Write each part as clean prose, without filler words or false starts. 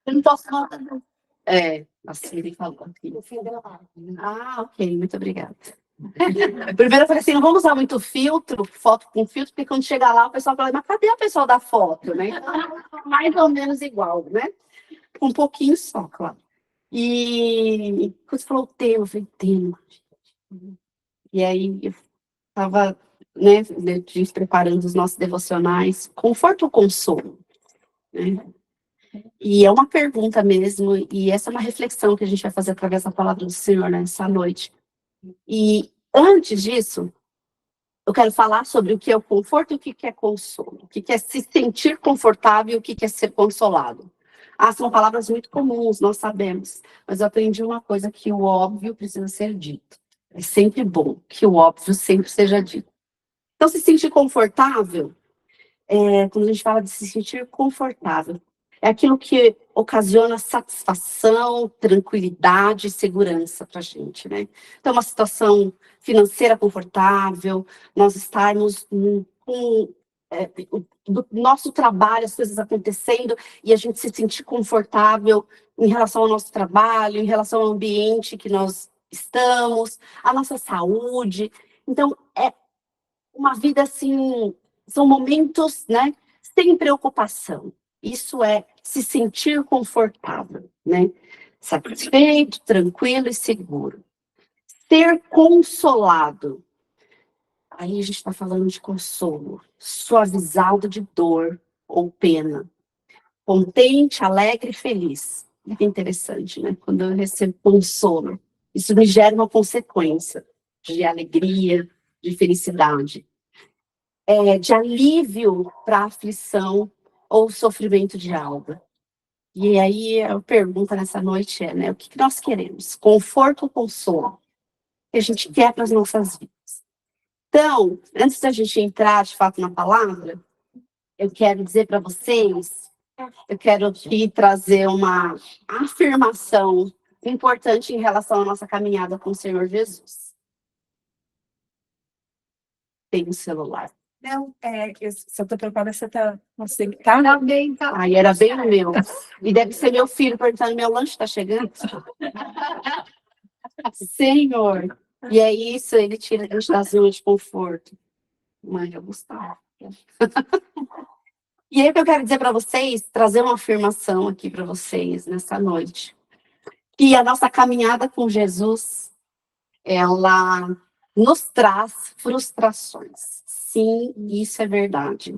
Eu não posso falar, não. A Siri falou aqui. Ok, muito obrigada. Primeiro eu falei assim, não vamos usar muito filtro, foto com filtro, porque quando chegar lá o pessoal fala, mas cadê a pessoa da foto, né? Mais ou menos igual, né? Um pouquinho só, claro. E quando você falou o tema, eu falei, tema. E aí eu estava, né, preparando os nossos devocionais, conforto ou consolo? Né? E é uma pergunta mesmo, e essa é uma reflexão que a gente vai fazer através da palavra do Senhor nessa noite. E antes disso, eu quero falar sobre o que é o conforto e o que é consolo. O que é se sentir confortável e o que é ser consolado. São palavras muito comuns, nós sabemos. Mas eu aprendi uma coisa, que o óbvio precisa ser dito. É sempre bom que o óbvio sempre seja dito. Então, se sentir confortável, quando a gente fala de se sentir confortável, é aquilo que ocasiona satisfação, tranquilidade e segurança para a gente, né? Então, uma situação financeira confortável, nós estarmos do nosso trabalho, as coisas acontecendo, e a gente se sentir confortável em relação ao nosso trabalho, em relação ao ambiente que nós estamos, a nossa saúde. Então, é uma vida assim, são momentos, né, sem preocupação. Isso é se sentir confortável, né? Satisfeito, tranquilo e seguro. Ser consolado. Aí a gente está falando de consolo, suavizado de dor ou pena. Contente, alegre e feliz. Que interessante, né? Quando eu recebo consolo, isso me gera uma consequência de alegria, de felicidade. De alívio para a aflição ou sofrimento de alma. E aí a pergunta nessa noite é, né, o que nós queremos? Conforto ou consolo? O que a gente quer para as nossas vidas? Então, antes da gente entrar de fato na palavra, eu quero dizer para vocês, eu quero aqui trazer uma afirmação importante em relação à nossa caminhada com o Senhor Jesus. Tem um celular. Não, se eu tô preocupada, você tá conseguindo. Tá bem, tá. Ai, era bem o meu. E deve ser meu filho perguntando: meu lanche está chegando? Senhor. E é isso, ele tira a gente da zona de conforto. Mãe, eu gostava. E aí o que eu quero dizer para vocês, trazer uma afirmação aqui para vocês nessa noite. Que a nossa caminhada com Jesus, ela nos traz frustrações. Sim, isso é verdade.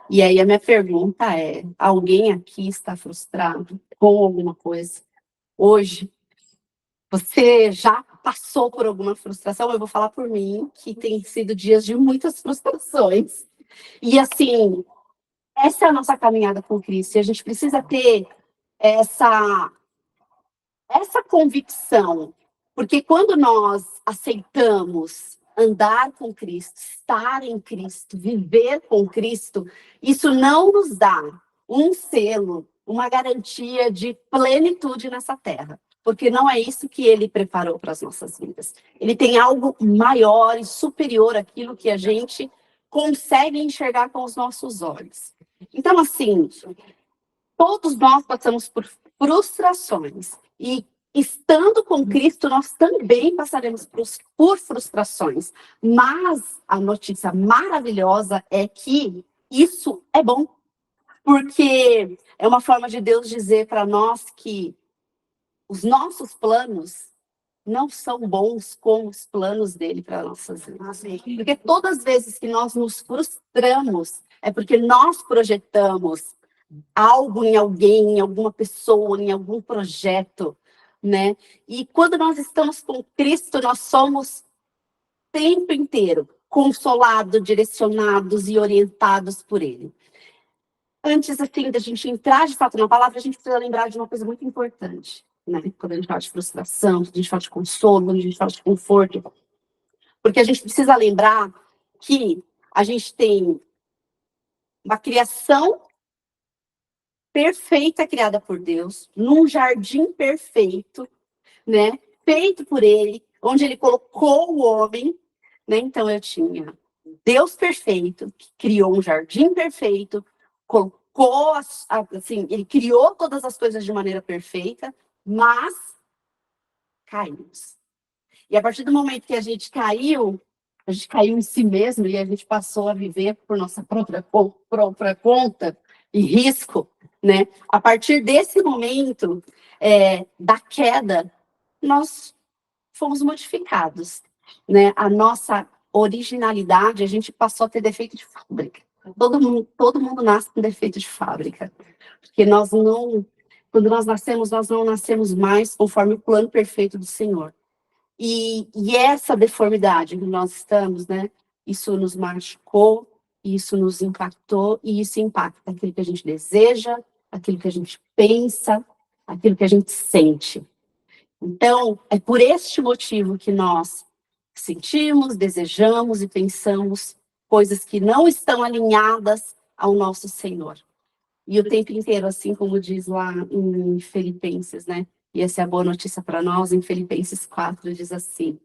E aí a minha pergunta é, alguém aqui está frustrado com alguma coisa? Hoje, você já passou por alguma frustração? Eu vou falar por mim, que tem sido dias de muitas frustrações. E assim, essa é a nossa caminhada com Cristo. E a gente precisa ter essa convicção. Porque quando nós aceitamos andar com Cristo, estar em Cristo, viver com Cristo, isso não nos dá um selo, uma garantia de plenitude nessa terra. Porque não é isso que ele preparou para as nossas vidas. Ele tem algo maior e superior àquilo que a gente consegue enxergar com os nossos olhos. Então, assim, todos nós passamos por frustrações. E estando com Cristo, nós também passaremos por frustrações. Mas a notícia maravilhosa é que isso é bom. Porque é uma forma de Deus dizer para nós que os nossos planos não são bons como os planos dele para nossas vidas. Porque todas as vezes que nós nos frustramos, é porque nós projetamos algo em alguém, em alguma pessoa, em algum projeto, né? E quando nós estamos com Cristo, nós somos o tempo inteiro consolados, direcionados e orientados por Ele. Antes, assim, da gente entrar de fato na palavra, a gente precisa lembrar de uma coisa muito importante, né? Quando a gente fala de frustração, quando a gente fala de consolo, quando a gente fala de conforto. Porque a gente precisa lembrar que a gente tem uma criação perfeita, criada por Deus, num jardim perfeito, né? Feito por Ele, onde Ele colocou o homem, né? Então eu tinha Deus perfeito, que criou um jardim perfeito, colocou colocou, assim, ele criou todas as coisas de maneira perfeita, mas caímos. E a partir do momento que a gente caiu em si mesmo e a gente passou a viver por nossa própria conta e risco, né? A partir desse momento da queda, nós fomos modificados, né? A nossa originalidade, a gente passou a ter defeito de fábrica. Todo mundo nasce com defeito de fábrica, porque quando nós não nascemos mais conforme o plano perfeito do Senhor. E essa deformidade que nós estamos, né? Isso nos machucou, isso nos impactou, e isso impacta aquilo que a gente deseja, aquilo que a gente pensa, aquilo que a gente sente. Então, é por este motivo que nós sentimos, desejamos e pensamos coisas que não estão alinhadas ao nosso Senhor. E o tempo inteiro, assim como diz lá em Filipenses, né? E essa é a boa notícia para nós, em Filipenses 4, diz assim: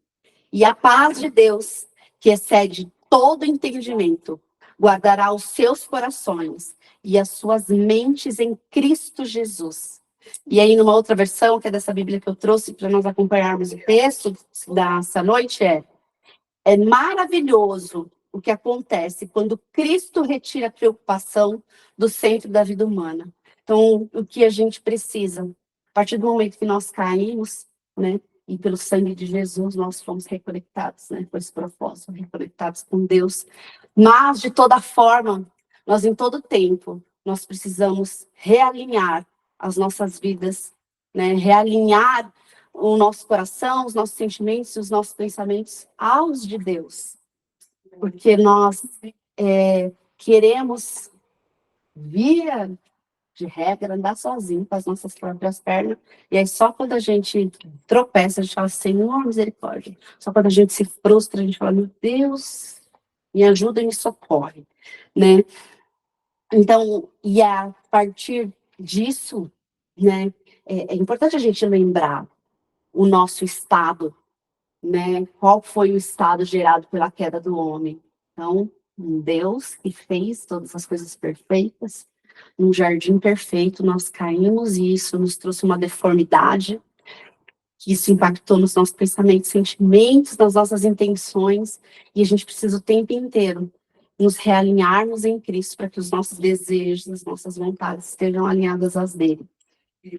e a paz de Deus, que excede todo entendimento, guardará os seus corações e as suas mentes em Cristo Jesus. E aí, numa outra versão, que é dessa Bíblia que eu trouxe para nós acompanharmos o texto dessa noite, é maravilhoso o que acontece quando Cristo retira a preocupação do centro da vida humana. Então, o que a gente precisa, a partir do momento que nós caímos, né, e pelo sangue de Jesus nós fomos reconectados, né, com esse propósito, reconectados com Deus. Mas, de toda forma, nós em todo tempo, nós precisamos realinhar as nossas vidas, né, realinhar o nosso coração, os nossos sentimentos, os nossos pensamentos aos de Deus. Porque nós queremos, via de regra, andar sozinho com as nossas próprias pernas. E aí só quando a gente tropeça, a gente fala, Senhor, misericórdia. Só quando a gente se frustra, a gente fala, meu Deus, me ajuda e me socorre, né? Então, e a partir disso, né, é importante a gente lembrar o nosso estado, né? Qual foi o estado gerado pela queda do homem? Então, um Deus que fez todas as coisas perfeitas, num jardim perfeito, nós caímos e isso nos trouxe uma deformidade, que isso impactou nos nossos pensamentos, sentimentos, nas nossas intenções, e a gente precisa o tempo inteiro nos realinharmos em Cristo para que os nossos desejos, as nossas vontades estejam alinhadas às dele.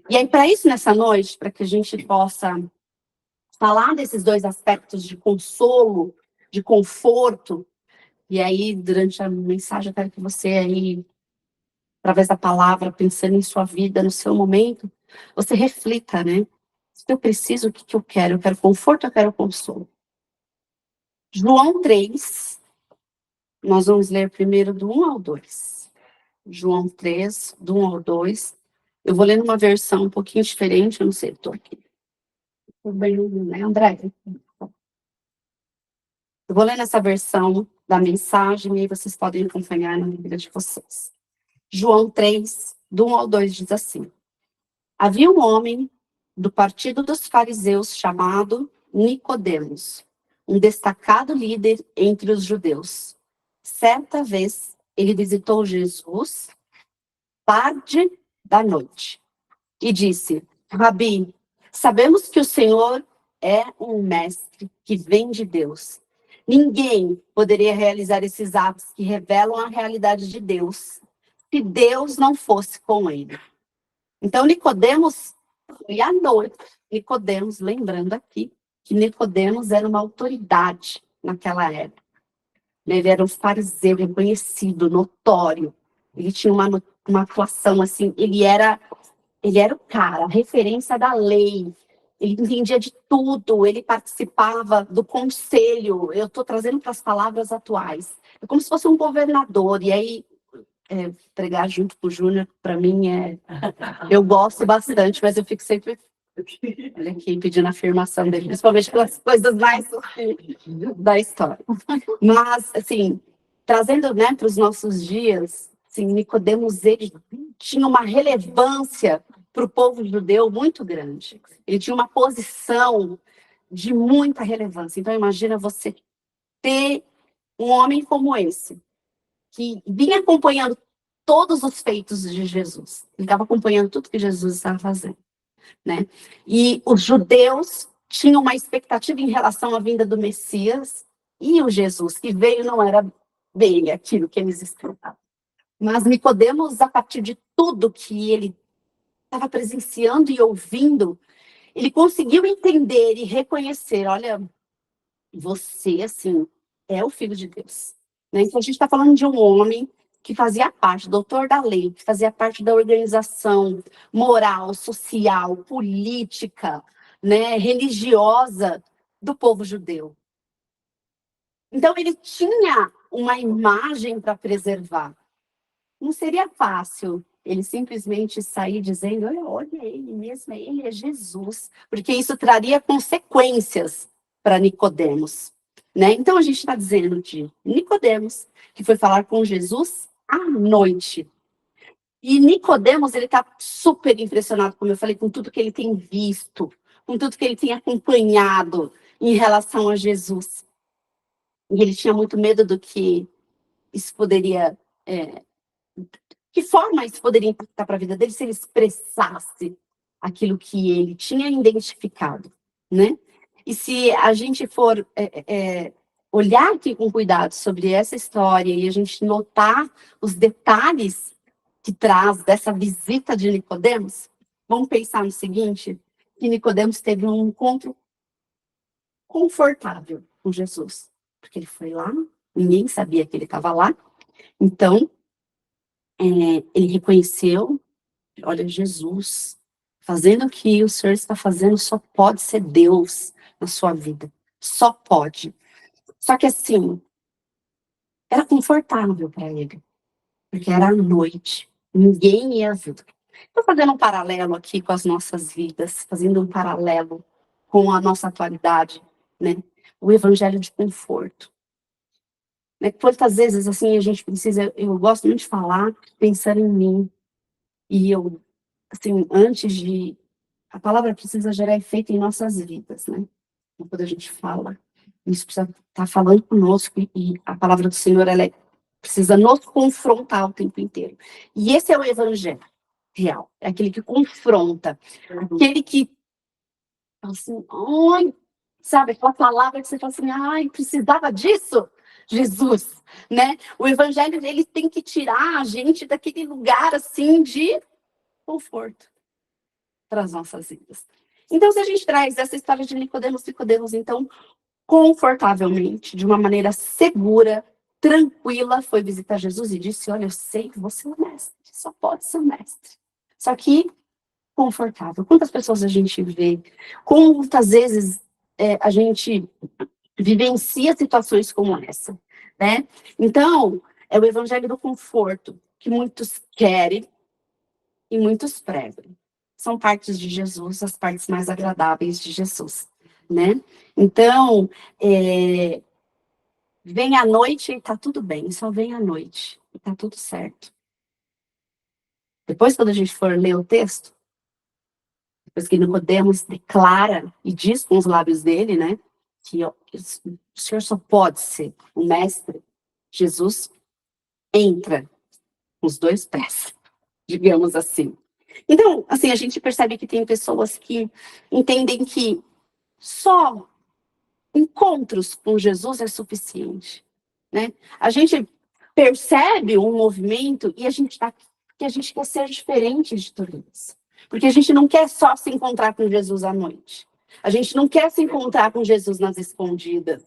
E aí, para isso, nessa noite, para que a gente possa falar desses dois aspectos de consolo, de conforto, e aí, durante a mensagem, eu quero que você aí, através da palavra, pensando em sua vida, no seu momento, você reflita, né? Se eu preciso, o que eu quero? Eu quero conforto, eu quero consolo. João 3, nós vamos ler primeiro do 1 ao 2. João 3, do 1 ao 2. Eu vou ler numa versão um pouquinho diferente, eu não sei, estou aqui. Tudo bem, né, André? Eu vou ler nessa versão da mensagem e aí vocês podem acompanhar na Bíblia de vocês. João 3, do 1 ao 2 diz assim: havia um homem do partido dos fariseus chamado Nicodemos, um destacado líder entre os judeus. Certa vez, ele visitou Jesus, tarde da noite, e disse: Rabi, sabemos que o Senhor é um mestre que vem de Deus. Ninguém poderia realizar esses atos que revelam a realidade de Deus se Deus não fosse com ele. Então, Nicodemos foi à noite. Nicodemos, lembrando aqui, que Nicodemos era uma autoridade naquela época. Ele era um fariseu reconhecido, notório. Ele tinha uma atuação assim, ele era o cara, a referência da lei. Ele entendia de tudo, ele participava do conselho. Eu estou trazendo para as palavras atuais. É como se fosse um governador. E aí, pregar junto com o Júnior, para mim, eu gosto bastante, mas eu fico sempre olha aqui, pedindo a afirmação dele, principalmente pelas coisas mais da história. Mas, assim, trazendo, né, para os nossos dias, assim, Nicodemos, ele tinha uma relevância para o povo judeu muito grande. Ele tinha uma posição de muita relevância. Então, imagina você ter um homem como esse, que vinha acompanhando todos os feitos de Jesus. Ele estava acompanhando tudo que Jesus estava fazendo, né? E os judeus tinham uma expectativa em relação à vinda do Messias, e o Jesus que veio não era bem aquilo que eles esperavam. Mas Nicodemos, a partir de tudo que ele estava presenciando e ouvindo, ele conseguiu entender e reconhecer, olha, você, assim, é o Filho de Deus. Né? Então, a gente está falando de um homem que fazia parte, doutor da lei, que fazia parte da organização moral, social, política, né, religiosa do povo judeu. Então, ele tinha uma imagem para preservar. Não seria fácil ele simplesmente sair dizendo, olha ele mesmo, ele é Jesus, porque isso traria consequências para Nicodemos, né? Então a gente está dizendo de Nicodemos, que foi falar com Jesus à noite. E Nicodemos, ele está super impressionado, como eu falei, com tudo que ele tem visto, com tudo que ele tem acompanhado em relação a Jesus. E ele tinha muito medo do que isso poderia... que forma isso poderia impactar para a vida dele se ele expressasse aquilo que ele tinha identificado, né? E se a gente for olhar aqui com cuidado sobre essa história e a gente notar os detalhes que traz dessa visita de Nicodemos, vamos pensar no seguinte, que Nicodemos teve um encontro confortável com Jesus, porque ele foi lá, ninguém sabia que ele estava lá, então ele reconheceu, olha, Jesus, fazendo o que o Senhor está fazendo, só pode ser Deus na sua vida. Só pode. Só que assim, era confortável para ele, porque era à noite, ninguém ia ver. Estou fazendo um paralelo aqui com as nossas vidas, fazendo um paralelo com a nossa atualidade, né? O evangelho de conforto. Né? Quantas vezes, assim, a gente precisa, eu gosto muito de falar, pensando em mim, e eu, assim, a palavra precisa gerar efeito em nossas vidas, né? Então, quando a gente fala, isso precisa estar falando conosco, e a palavra do Senhor, precisa nos confrontar o tempo inteiro. E esse é o evangelho real, é aquele que confronta, aquele que, assim, ai, sabe, aquela palavra que você fala assim, ai, precisava disso? Jesus, né? O evangelho, ele tem que tirar a gente daquele lugar, assim, de conforto para as nossas vidas. Então, se a gente traz essa história de Nicodemos, então, confortavelmente, de uma maneira segura, tranquila, foi visitar Jesus e disse, olha, eu sei que você é o mestre, só pode ser o mestre. Só que confortável. Quantas pessoas a gente vê? Quantas vezes a gente vivencia situações como essa, né? Então, é o evangelho do conforto, que muitos querem e muitos pregam. São partes de Jesus, as partes mais agradáveis de Jesus, né? Então, vem à noite e tá tudo bem, só vem à noite e tá tudo certo. Depois, quando a gente for ler o texto, depois que Nicodemos declara e diz com os lábios dele, né, que o Senhor só pode ser o mestre, Jesus entra com os dois pés, digamos assim. Então, assim, a gente percebe que tem pessoas que entendem que só encontros com Jesus é suficiente, né? A gente percebe um movimento e que a gente quer ser diferente de tudo isso. Porque a gente não quer só se encontrar com Jesus à noite. A gente não quer se encontrar com Jesus nas escondidas,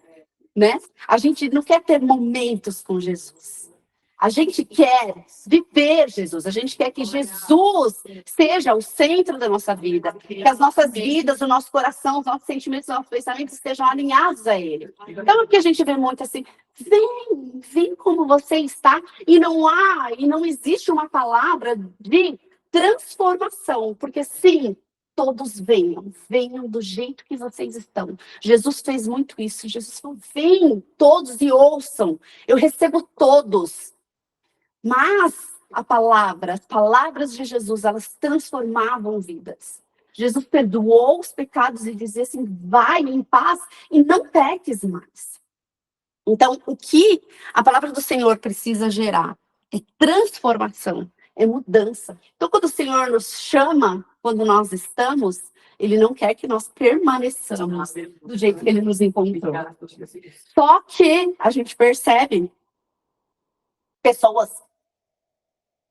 né? A gente não quer ter momentos com Jesus. A gente quer viver Jesus, a gente quer que Jesus seja o centro da nossa vida, que as nossas vidas, o nosso coração, os nossos sentimentos, os nossos pensamentos estejam alinhados a Ele. Então, o que a gente vê muito assim, vem como você está, e não existe uma palavra de transformação, porque sim, todos venham do jeito que vocês estão. Jesus fez muito isso, Jesus falou, venham todos e ouçam, eu recebo todos. Mas as palavras de Jesus, elas transformavam vidas. Jesus perdoou os pecados e dizia assim, vai em paz e não peques mais. Então, o que a palavra do Senhor precisa gerar é transformação, é mudança. Então, quando o Senhor nos chama, quando nós estamos, Ele não quer que nós permaneçamos do jeito que Ele nos encontrou. Só que a gente percebe pessoas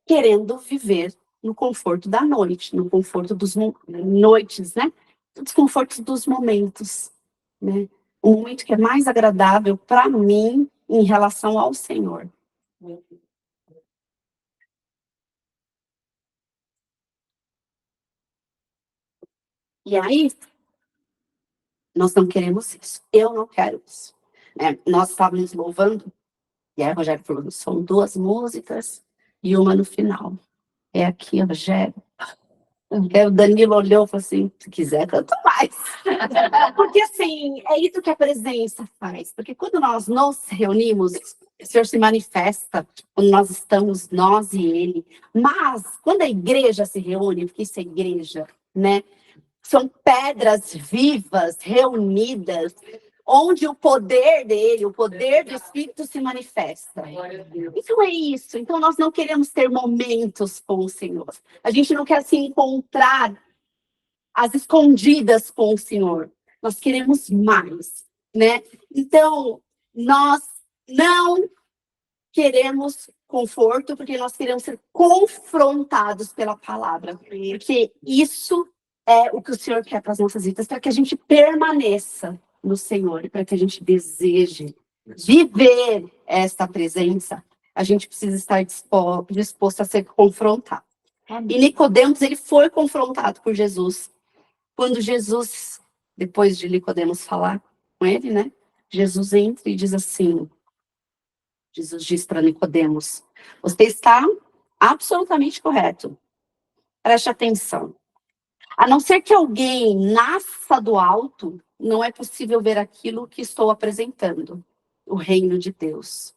querendo viver no conforto da noite, no conforto dos noites, né? No desconforto dos momentos, né? O momento que é mais agradável para mim em relação ao Senhor. E aí, nós não queremos isso. Eu não quero isso. Nós estávamos louvando, e aí o Rogério falou, são 2 músicas e uma no final. É aqui, Rogério. O Danilo olhou e falou assim, se quiser, canta mais. Porque assim, é isso que a presença faz. Porque quando nós nos reunimos, o Senhor se manifesta, quando nós estamos, nós e Ele. Mas, quando a igreja se reúne, porque isso é igreja, né? São pedras vivas, reunidas, onde o poder dele, o poder do Espírito se manifesta. Então é isso. Então nós não queremos ter momentos com o Senhor. A gente não quer se encontrar às escondidas com o Senhor. Nós queremos mais, né? Então, nós não queremos conforto, porque nós queremos ser confrontados pela palavra. Porque isso é o que o Senhor quer para as nossas vidas, para que a gente permaneça no Senhor e para que a gente deseje viver esta presença, a gente precisa estar disposto a ser confrontado. E Nicodemos, ele foi confrontado por Jesus. Quando Jesus, depois de Nicodemos falar com ele, né? Jesus entra e diz assim, Jesus diz para Nicodemos, você está absolutamente correto. Preste atenção. A não ser que alguém nasça do alto, não é possível ver aquilo que estou apresentando, o reino de Deus.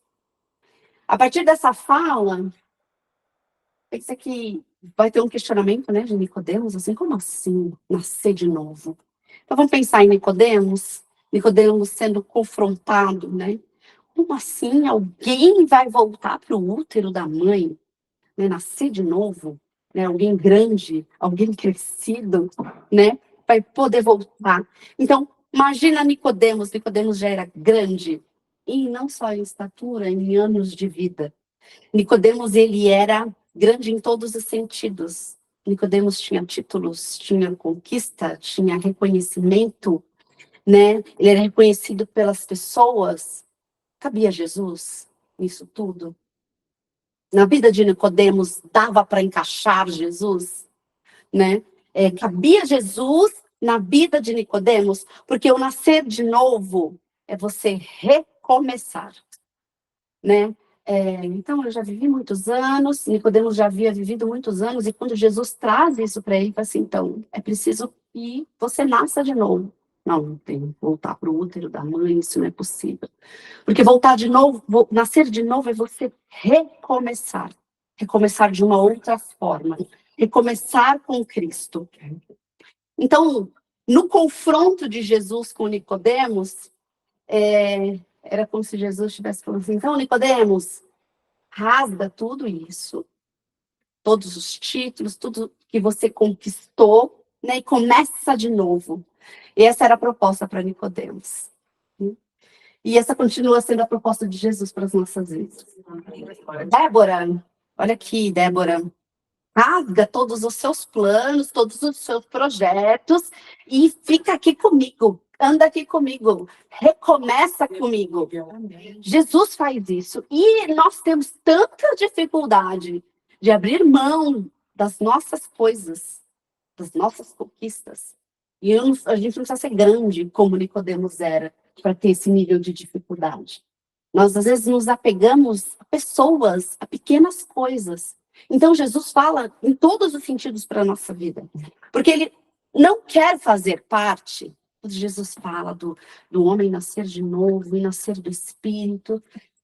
A partir dessa fala, pensa que vai ter um questionamento, né, de Nicodemos, assim, como assim, nascer de novo? Então vamos pensar em Nicodemos sendo confrontado, né? Como assim alguém vai voltar para o útero da mãe, né, nascer de novo? Né, alguém grande, alguém crescido, né, vai poder voltar. Então, imagina Nicodemos já era grande, e não só em estatura, em anos de vida. Nicodemos, ele era grande em todos os sentidos. Nicodemos tinha títulos, tinha conquista, tinha reconhecimento, né? Ele era reconhecido pelas pessoas. Cabia Jesus nisso tudo? Na vida de Nicodemos, dava para encaixar Jesus, né? Cabia Jesus na vida de Nicodemos, porque o nascer de novo é você recomeçar, né? Então, eu já vivi muitos anos, Nicodemos já havia vivido muitos anos, e quando Jesus traz isso para ele, fala assim, então, é preciso que você nasça de novo. Não tem que voltar para o útero da mãe, isso não é possível. Porque voltar de novo, nascer de novo é você recomeçar. Recomeçar de uma outra forma. Recomeçar com Cristo. Então, no confronto de Jesus com Nicodemos, era como se Jesus estivesse falando assim, então, Nicodemos, rasga tudo isso, todos os títulos, tudo que você conquistou, né, e começa de novo. E essa era a proposta para Nicodemos. E essa continua sendo a proposta de Jesus para as nossas vidas. Débora, olha aqui, Débora. Rasga todos os seus planos, todos os seus projetos e fica aqui comigo. Anda aqui comigo. Recomeça comigo. Jesus faz isso. E nós temos tanta dificuldade de abrir mão das nossas coisas, das nossas conquistas. E a gente não precisa ser grande como Nicodemos era para ter esse nível de dificuldade. Nós, às vezes, nos apegamos a pessoas, a pequenas coisas. Então, Jesus fala em todos os sentidos para a nossa vida. Porque ele não quer fazer parte, quando Jesus fala do homem nascer de novo e nascer do Espírito,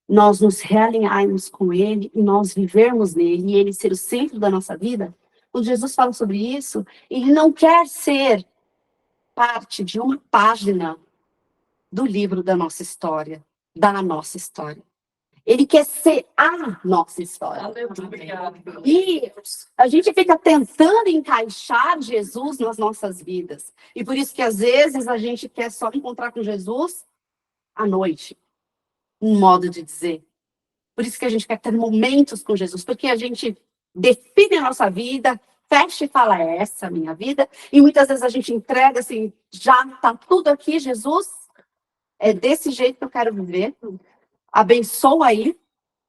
nós nos realinharmos com ele e nós vivermos nele e ele ser o centro da nossa vida. Quando Jesus fala sobre isso, ele não quer ser parte de uma página do livro da nossa história, Ele quer ser a nossa história. E a gente fica tentando encaixar Jesus nas nossas vidas. E por isso que às vezes a gente quer só encontrar com Jesus à noite. Um modo de dizer. Por isso que a gente quer ter momentos com Jesus. Porque a gente define a nossa vida, fecha e fala, essa é a minha vida. E muitas vezes a gente entrega assim, já está tudo aqui, Jesus. É desse jeito que eu quero viver. Abençoa aí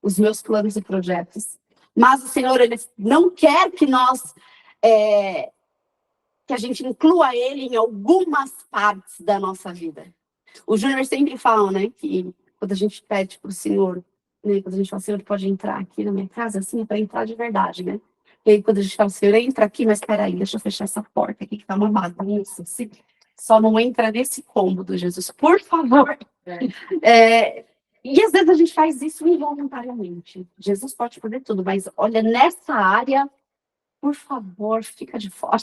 os meus planos e projetos. Mas o Senhor, Ele não quer que nós, que a gente inclua Ele em algumas partes da nossa vida. O Júnior sempre fala, né, que quando a gente pede para o Senhor, né, quando a gente fala, Senhor, pode entrar aqui na minha casa, assim, é para entrar de verdade, né? E aí quando a gente fala, Senhor, entra aqui, mas peraí, deixa eu fechar essa porta aqui, que tá uma bagunça, assim. Só não entra nesse cômodo, Jesus, por favor. E às vezes a gente faz isso involuntariamente. Jesus pode fazer tudo, mas olha, nessa área, por favor, fica de fora.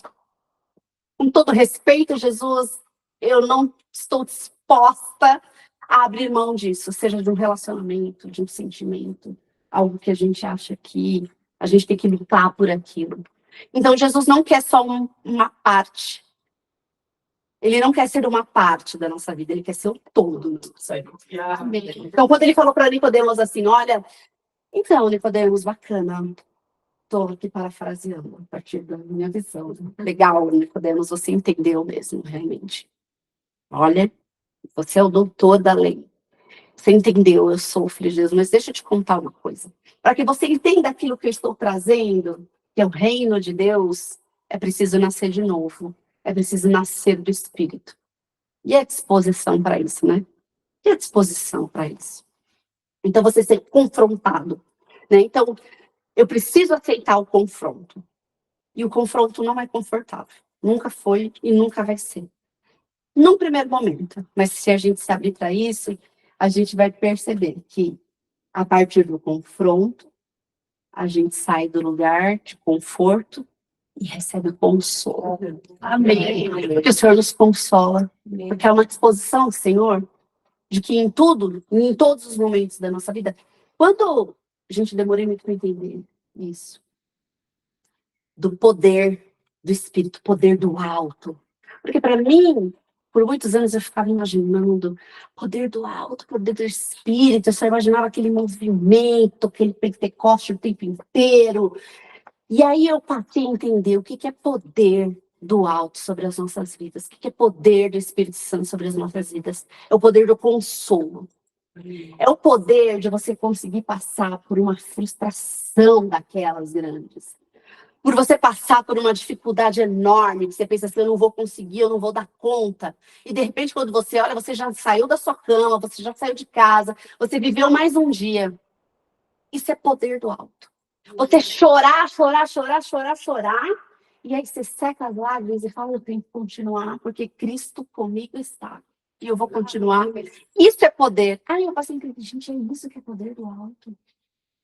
Com todo respeito, Jesus, eu não estou disposta a abrir mão disso, seja de um relacionamento, de um sentimento, algo que a gente acha que a gente tem que lutar por aquilo. Então, Jesus não quer só uma parte. Ele não quer ser uma parte da nossa vida, ele quer ser o todo. Então, quando ele falou para Nicodemos assim, olha, então, Nicodemos, bacana, estou aqui parafraseando a partir da minha visão. Legal, Nicodemos, você entendeu mesmo, realmente. Olha, você é o doutor da lei. Você entendeu, eu sou o filho de Deus, mas deixa eu te contar uma coisa. Para que você entenda aquilo que eu estou trazendo, que é o reino de Deus, é preciso nascer de novo. É preciso nascer do Espírito. E a disposição para isso, né? E a disposição para isso. Então, você ser confrontado, né? Então, eu preciso aceitar o confronto. E o confronto não é confortável. Nunca foi e nunca vai ser. Num primeiro momento. Mas se a gente se abrir para isso, a gente vai perceber que, a partir do confronto, a gente sai do lugar de conforto e recebe o consolo. Amém. Porque o Senhor nos consola. Porque é uma disposição, Senhor, de que em tudo, em todos os momentos da nossa vida, quando a gente demorei muito para entender isso, do poder do Espírito, poder do alto. Porque para mim, por muitos anos eu ficava imaginando poder do alto, poder do Espírito, eu só imaginava aquele movimento, aquele Pentecoste o tempo inteiro. E aí eu passei a entender o que é poder do alto sobre as nossas vidas, o que é poder do Espírito Santo sobre as nossas vidas. É o poder do consolo. É o poder de você conseguir passar por uma frustração daquelas grandes. Por você passar por uma dificuldade enorme, que você pensa assim, eu não vou conseguir, eu não vou dar conta. E de repente, quando você olha, você já saiu da sua cama, você já saiu de casa, você viveu mais um dia. Isso é poder do alto. Você chorar, e aí você seca as lágrimas e fala, eu tenho que continuar, porque Cristo comigo está. E eu vou continuar. Isso é poder. Eu passei a entender, gente, é isso que é poder do alto.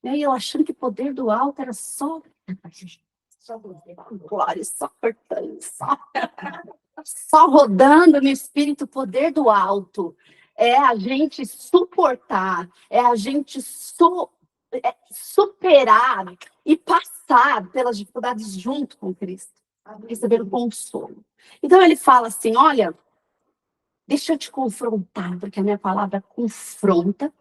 E aí eu achando que poder do alto era só glória, só cortando, só rodando no espírito, poder do alto. É a gente suportar, é a gente superar e passar pelas dificuldades junto com Cristo, receber o consolo. Então ele fala assim, olha, deixa eu te confrontar, porque a minha palavra confronta,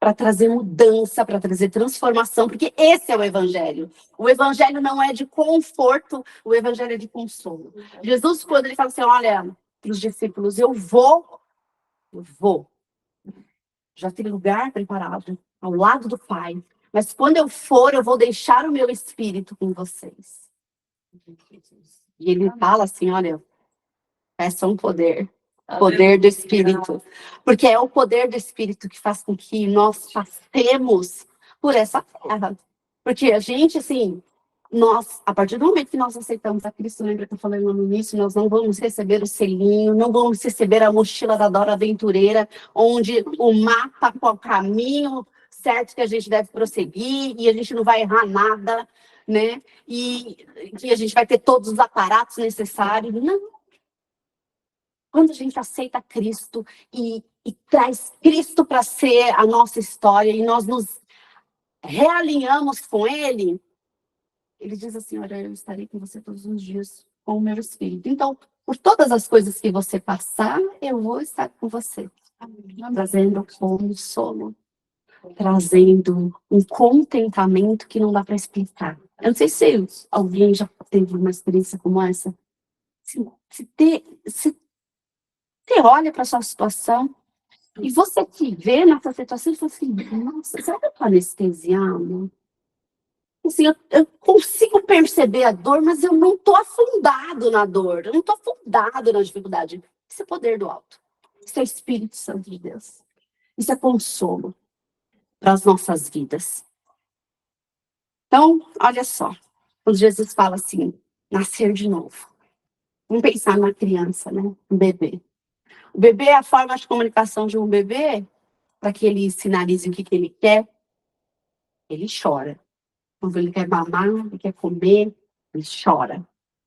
para trazer mudança, para trazer transformação, porque esse é o evangelho. O evangelho não é de conforto, o evangelho é de consolo. Jesus, quando ele fala assim, olha, para os discípulos, eu vou, já tem lugar preparado, ao lado do Pai, mas quando eu for, eu vou deixar o meu espírito com vocês. E ele fala assim, olha, peçam poder do Espírito. Porque é o poder do Espírito que faz com que nós passemos por essa terra. Porque a gente, assim, nós, a partir do momento que nós aceitamos a Cristo, lembra que eu falei no início, nós não vamos receber o selinho, não vamos receber a mochila da Dora Aventureira, onde o mapa com o caminho certo que a gente deve prosseguir, e a gente não vai errar nada, né? E que a gente vai ter todos os aparatos necessários. Não. Quando a gente aceita Cristo e traz Cristo para ser a nossa história, e nós nos realinhamos com ele, ele diz assim, olha, eu estarei com você todos os dias com o meu Espírito. Então, por todas as coisas que você passar, eu vou estar com você. Trazendo consolo, trazendo um contentamento que não dá para explicar. Eu não sei se alguém já teve uma experiência como essa. Se você olha para a sua situação e você se vê nessa situação e fala assim, nossa, será que eu estou anestesiando? Assim, eu consigo perceber a dor, mas eu não estou afundado na dor, eu não estou afundado na dificuldade. Isso é poder do alto. Isso é Espírito Santo de Deus. Isso é consolo para as nossas vidas. Então, olha só, quando Jesus fala assim, nascer de novo. Vamos pensar na criança, né? Um bebê. O bebê é a forma de comunicação de um bebê, para que ele sinalize o que ele quer. Ele chora. Quando ele quer mamar, ele quer comer, ele chora.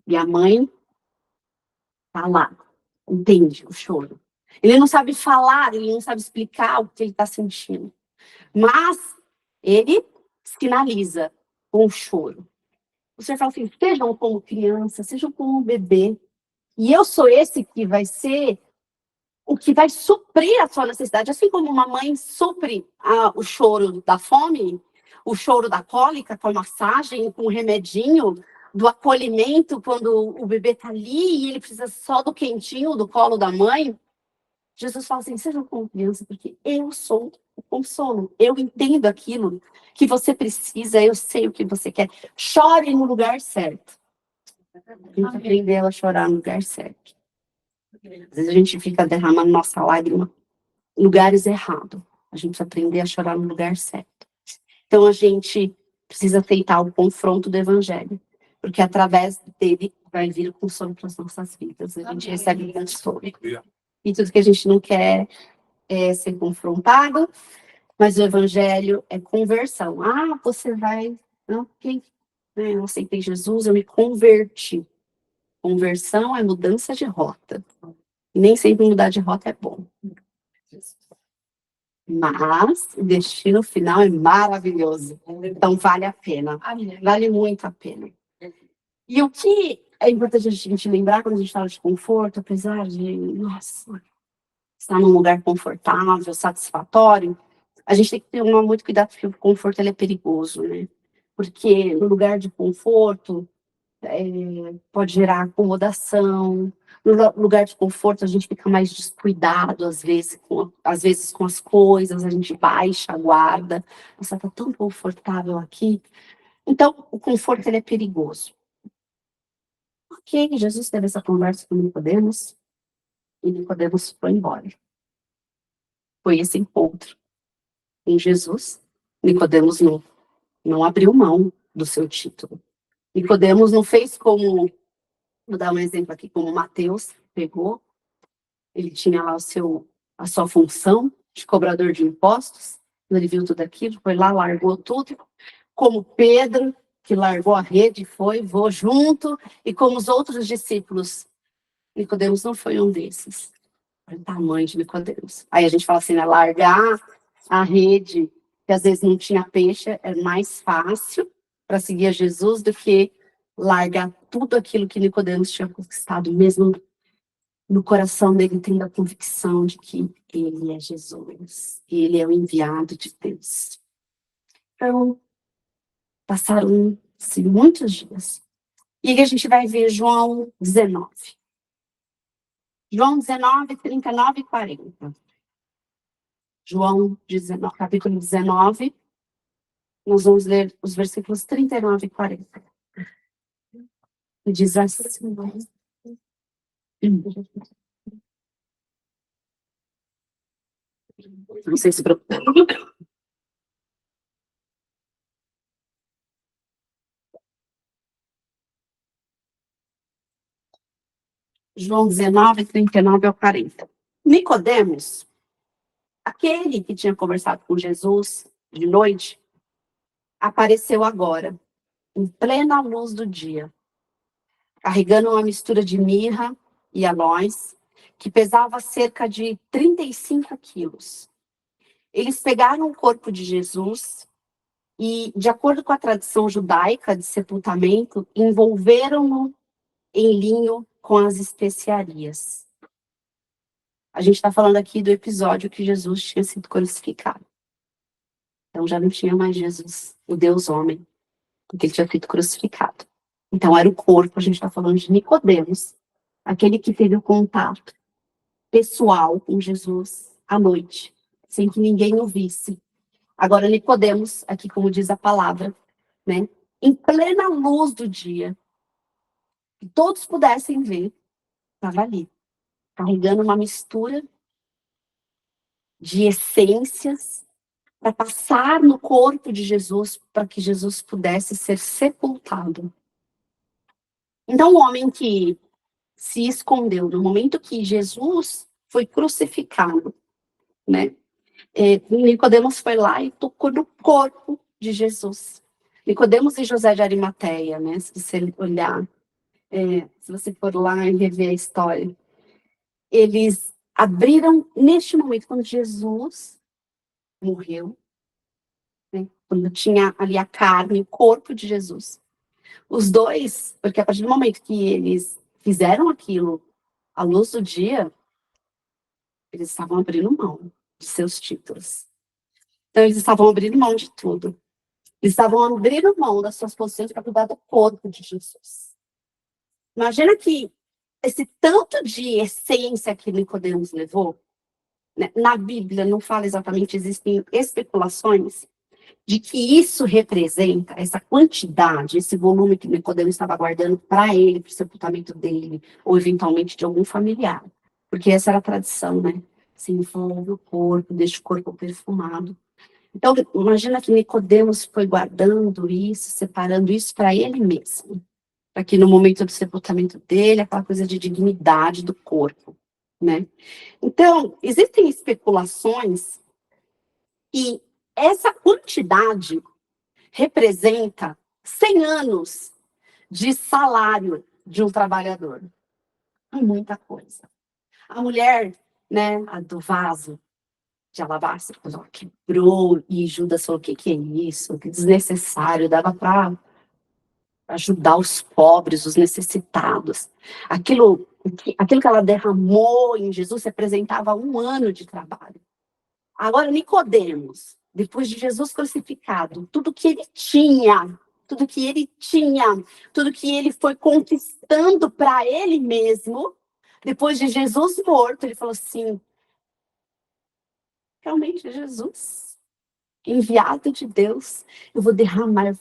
E a mãe tá lá, entende o choro. Ele não sabe falar, ele não sabe explicar o que ele está sentindo. Mas ele sinaliza com o choro. O Senhor fala assim, sejam como criança, sejam como bebê. E eu sou esse que vai ser o que vai suprir a sua necessidade. Assim como uma mãe supre o choro da fome, o choro da cólica com a massagem, com o remedinho, do acolhimento quando o bebê está ali e ele precisa só do quentinho do colo da mãe. Jesus fala assim, sejam como criança, porque eu sou o consolo. Eu entendo aquilo que você precisa, eu sei o que você quer. Chore no lugar certo. A gente aprendeu a chorar no lugar certo. Às vezes a gente fica derramando nossa lágrima em lugares errados. A gente precisa aprender a chorar no lugar certo. Então a gente precisa aceitar o confronto do evangelho, porque através dele vai vir o consolo para as nossas vidas. A gente recebe o consolo. E tudo que a gente não quer é ser confrontado, mas o evangelho é conversão. Ah, você vai... Não, eu aceitei Jesus, eu me converti. Conversão é mudança de rota. E nem sempre mudar de rota é bom. Mas o destino final é maravilhoso. Então vale a pena. Vale muito a pena. E o que é importante a gente lembrar quando a gente fala de conforto, apesar de, nossa, estar num lugar confortável, satisfatório, a gente tem que ter muito cuidado porque o conforto ele é perigoso, né? Porque no lugar de conforto pode gerar acomodação. No lugar de conforto, a gente fica mais descuidado, às vezes com as coisas, a gente baixa a guarda. Nossa, tá tão confortável aqui. Então, o conforto, ele é perigoso. Ok, Jesus teve essa conversa com Nicodemos, e Nicodemos foi embora. Foi esse encontro em Jesus. Nicodemos não abriu mão do seu título. Nicodemos não fez como, vou dar um exemplo aqui, como Mateus pegou. Ele tinha lá a sua função de cobrador de impostos. Ele viu tudo aquilo, foi lá, largou tudo. Como Pedro, que largou a rede, voou junto. E como os outros discípulos, Nicodemos não foi um desses. Olha o tamanho de Nicodemos. Aí a gente fala assim, né, largar a rede, que às vezes não tinha peixe, é mais fácil para seguir a Jesus do que largar tudo aquilo que Nicodemos tinha conquistado, mesmo no coração dele tendo a convicção de que ele é Jesus, ele é o enviado de Deus. Então, passaram-se muitos dias. E aí a gente vai ver João 19. João 19, 39 e 40. João 19, capítulo 19, nós vamos ler os versículos 39 e 40. E diz assim... Não sei se preocupa. João 19, 39 ao 40. Nicodemos, aquele que tinha conversado com Jesus de noite, apareceu agora, em plena luz do dia, carregando uma mistura de mirra e aloés, que pesava cerca de 35 quilos. Eles pegaram o corpo de Jesus e, de acordo com a tradição judaica de sepultamento, envolveram-no em linho com as especiarias. A gente está falando aqui do episódio que Jesus tinha sido crucificado. Então já não tinha mais Jesus, o Deus homem, porque ele tinha sido crucificado. Então era o corpo, a gente está falando de Nicodemos, aquele que teve o contato pessoal com Jesus à noite, sem que ninguém o visse. Agora Nicodemos, aqui como diz a palavra, né, em plena luz do dia, que todos pudessem ver, estava ali, carregando uma mistura de essências para passar no corpo de Jesus, para que Jesus pudesse ser sepultado. Então, o homem que se escondeu no momento que Jesus foi crucificado, né? Nicodemos foi lá e tocou no corpo de Jesus. Nicodemos e José de Arimateia, né? Se você olhar, se você for lá e rever a história, eles abriram neste momento, quando Jesus morreu, né? Quando tinha ali a carne, o corpo de Jesus. Os dois, porque a partir do momento que eles fizeram aquilo à luz do dia, eles estavam abrindo mão de seus títulos. Então, eles estavam abrindo mão de tudo. Eles estavam abrindo mão das suas posições para cuidar do corpo de Jesus. Imagina que esse tanto de essência que Nicodemos levou, né, na Bíblia não fala exatamente, existem especulações de que isso representa, essa quantidade, esse volume que Nicodemos estava guardando para ele, para o sepultamento dele, ou eventualmente de algum familiar. Porque essa era a tradição, né? Se envolve o corpo, deixa o corpo perfumado. Então, imagina que Nicodemos foi guardando isso, separando isso para ele mesmo. Para que no momento do sepultamento dele, aquela coisa de dignidade do corpo, né? Então, existem especulações que essa quantidade representa 100 anos de salário de um trabalhador. É muita coisa. A mulher, né, a do vaso de alabastro, quebrou, e Judas falou, o que é isso? Que desnecessário, dava para ajudar os pobres, os necessitados. Aquilo que ela derramou em Jesus representava 1 ano de trabalho. Agora, Nicodemos, depois de Jesus crucificado, tudo que ele tinha, tudo que ele foi conquistando para ele mesmo, depois de Jesus morto, ele falou assim, realmente Jesus, enviado de Deus, eu vou derramar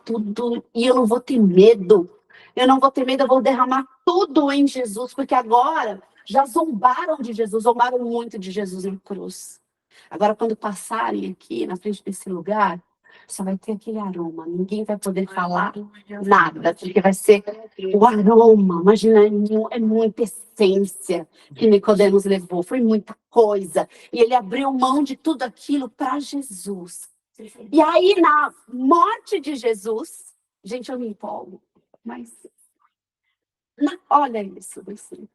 tudo, e eu não vou ter medo, eu vou derramar tudo em Jesus, porque agora já zombaram de Jesus, zombaram muito de Jesus na cruz. Agora, quando passarem aqui na frente desse lugar, só vai ter aquele aroma, ninguém vai poder falar nada, porque vai ser o aroma, imagina, é muita essência que Nicodemos levou, foi muita coisa, e ele abriu mão de tudo aquilo para Jesus. E aí, na morte de Jesus, gente, eu me empolgo, mas olha isso, assim.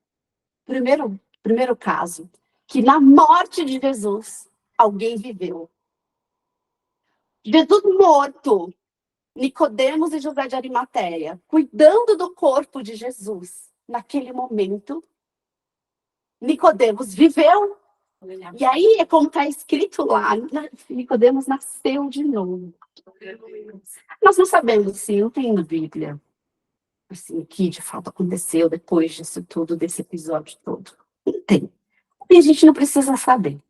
Primeiro caso, que na morte de Jesus, alguém viveu. Jesus morto, Nicodemos e José de Arimateia, cuidando do corpo de Jesus. Naquele momento, Nicodemos viveu. E aí é como está escrito lá, Nicodemos nasceu de novo. Nós não sabemos, sim, não tem na Bíblia, assim, o que de fato aconteceu depois disso tudo, desse episódio todo. Não tem. E a gente não precisa saber.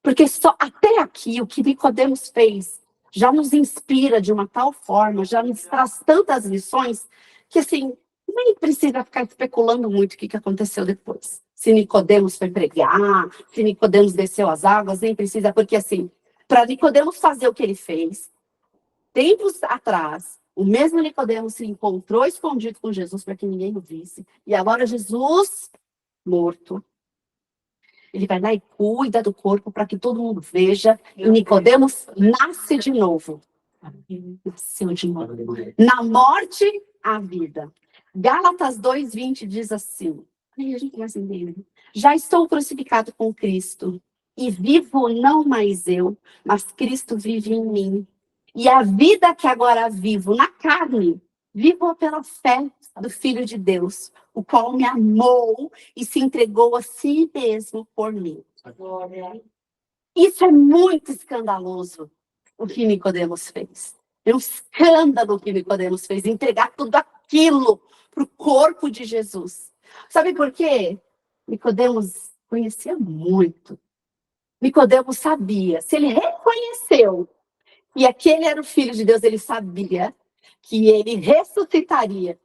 Porque só até aqui, o que Nicodemos fez já nos inspira de uma tal forma, já nos traz tantas lições, que assim, nem precisa ficar especulando muito o que aconteceu depois. Se Nicodemos foi pregar, se Nicodemos desceu as águas, nem precisa, porque assim, para Nicodemos fazer o que ele fez, tempos atrás, o mesmo Nicodemos se encontrou escondido com Jesus para que ninguém o visse. E agora Jesus, morto, ele vai lá e cuida do corpo para que todo mundo veja. E Nicodemos nasce de novo. Nasceu de novo. Na morte, a vida. Gálatas 2:20 diz assim. Aí a gente começa a entender. Já estou crucificado com Cristo. E vivo não mais eu, mas Cristo vive em mim. E a vida que agora vivo na carne, vivo pela fé do Filho de Deus, o qual me amou e se entregou a si mesmo por mim. Isso é muito escandaloso, o que Nicodemos fez. É um escândalo o que Nicodemos fez, entregar tudo aquilo para o corpo de Jesus. Sabe por quê? Nicodemos conhecia muito. Nicodemos sabia. Se ele reconheceu que aquele era o Filho de Deus, ele sabia que ele ressuscitaria.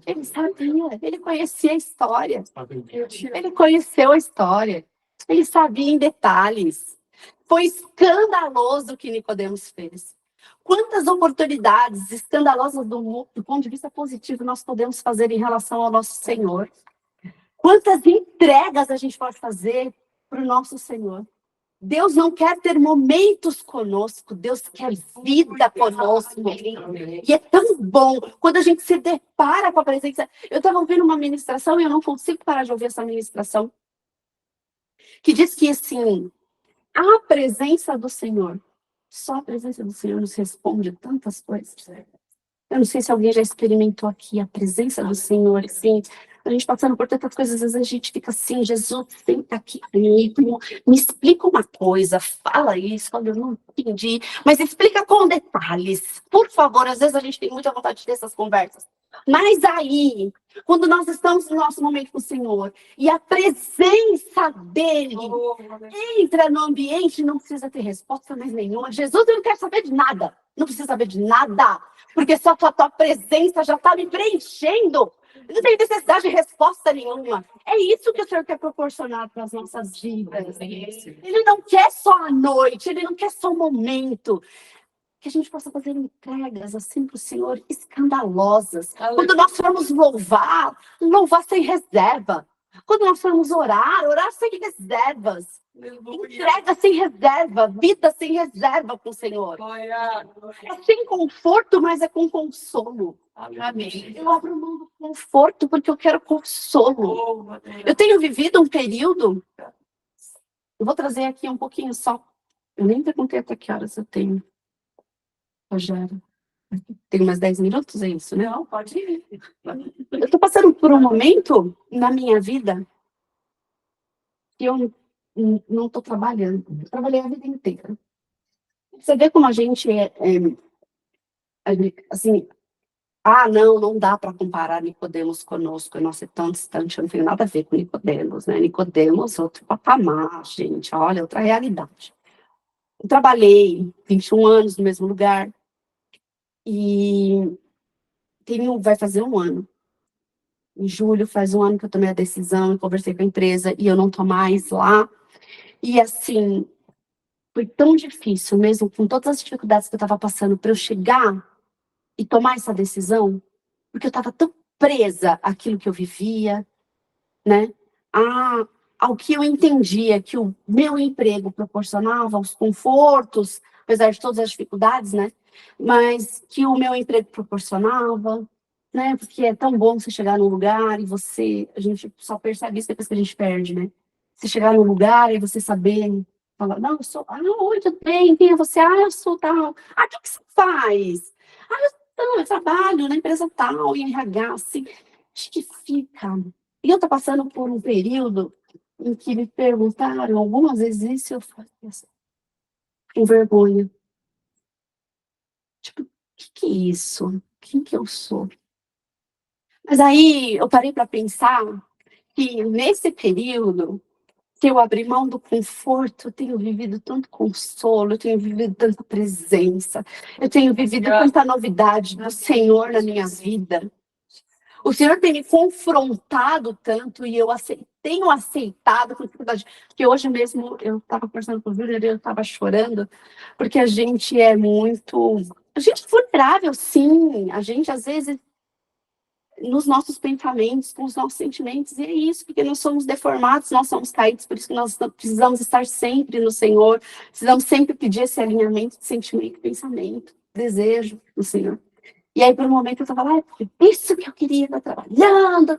Ele sabia, ele conhecia a história. Ele conheceu a história. Ele sabia em detalhes. Foi escandaloso o que Nicodemos fez. Quantas oportunidades escandalosas do ponto de vista positivo nós podemos fazer em relação ao nosso Senhor? Quantas entregas a gente pode fazer para o nosso Senhor? Deus não quer ter momentos conosco, Deus quer vida conosco. E é tão bom quando a gente se depara com a presença. Eu estava ouvindo uma ministração e eu não consigo parar de ouvir essa ministração, que diz que, assim, a presença do Senhor, só a presença do Senhor nos responde a tantas coisas. Eu não sei se alguém já experimentou aqui a presença do Senhor, assim, a gente passando por tantas coisas, às vezes a gente fica assim, Jesus, senta aqui comigo, me explica uma coisa, fala isso, quando eu não entendi, mas explica com detalhes, por favor. Às vezes a gente tem muita vontade de ter essas conversas, mas aí, quando nós estamos no nosso momento com o Senhor, e a presença dEle entra no ambiente, não precisa ter resposta mais nenhuma. Jesus não quer saber de nada, não precisa saber de nada, porque só a tua presença já está me preenchendo. Não tem necessidade de resposta nenhuma. É isso que o Senhor quer proporcionar para as nossas vidas. Ele não quer só a noite, Ele não quer só o momento. Que a gente possa fazer entregas assim para o Senhor escandalosas. Quando nós formos louvar, louvar sem reserva. Quando nós formos orar, orar sem reservas. Entrega sem reserva, vida sem reserva com o Senhor. É sem conforto, mas é com consolo. Amém. Eu abro mão do conforto porque eu quero consolo. Eu tenho vivido um período. Eu vou trazer aqui um pouquinho só. Eu nem perguntei até que horas eu tenho. Rogério. Tem umas 10 minutos, é isso, né? Não, pode ir. Eu tô passando por um momento na minha vida que eu não tô trabalhando. Eu trabalhei a vida inteira. Você vê como a gente assim, não dá para comparar Nicodemos conosco, nossa, é tão distante, eu não tenho nada a ver com Nicodemos, né? Nicodemos, outro patamar, gente, olha, outra realidade. Eu trabalhei 21 anos no mesmo lugar, e vai fazer um ano. Em julho faz um ano que eu tomei a decisão e conversei com a empresa e eu não tô mais lá. E assim, foi tão difícil, mesmo com todas as dificuldades que eu estava passando, para eu chegar e tomar essa decisão, porque eu estava tão presa àquilo que eu vivia, né? Ao que eu entendia que o meu emprego proporcionava, os confortos, apesar de todas as dificuldades, né? Mas que o meu emprego proporcionava, né? Porque é tão bom você chegar num lugar e a gente só percebe isso depois que a gente perde, né? Você chegar num lugar e você saber, falar, não, eu sou, oi, tudo bem, quem é você? Eu sou tal. O que você faz? Eu trabalho na empresa tal, em RH, assim, acho que fica. E eu tô passando por um período em que me perguntaram algumas vezes isso, eu falei assim, com vergonha. Tipo, o que é isso? Quem que eu sou? Mas aí eu parei para pensar que nesse período que eu abri mão do conforto, eu tenho vivido tanto consolo, eu tenho vivido tanta presença, eu tenho vivido tanta novidade do Senhor na minha vida. O Senhor tem me confrontado tanto e eu tenho aceitado com dificuldade. Porque hoje mesmo eu estava conversando com o Júnior e eu estava chorando, porque a gente é vulnerável, sim. A gente, às vezes, nos nossos pensamentos, com os nossos sentimentos, e é isso, porque nós somos deformados, nós somos caídos, por isso que nós precisamos estar sempre no Senhor, precisamos sempre pedir esse alinhamento de sentimento, pensamento, desejo no Senhor. E aí, por um momento, eu estava lá, isso que eu queria estar trabalhando,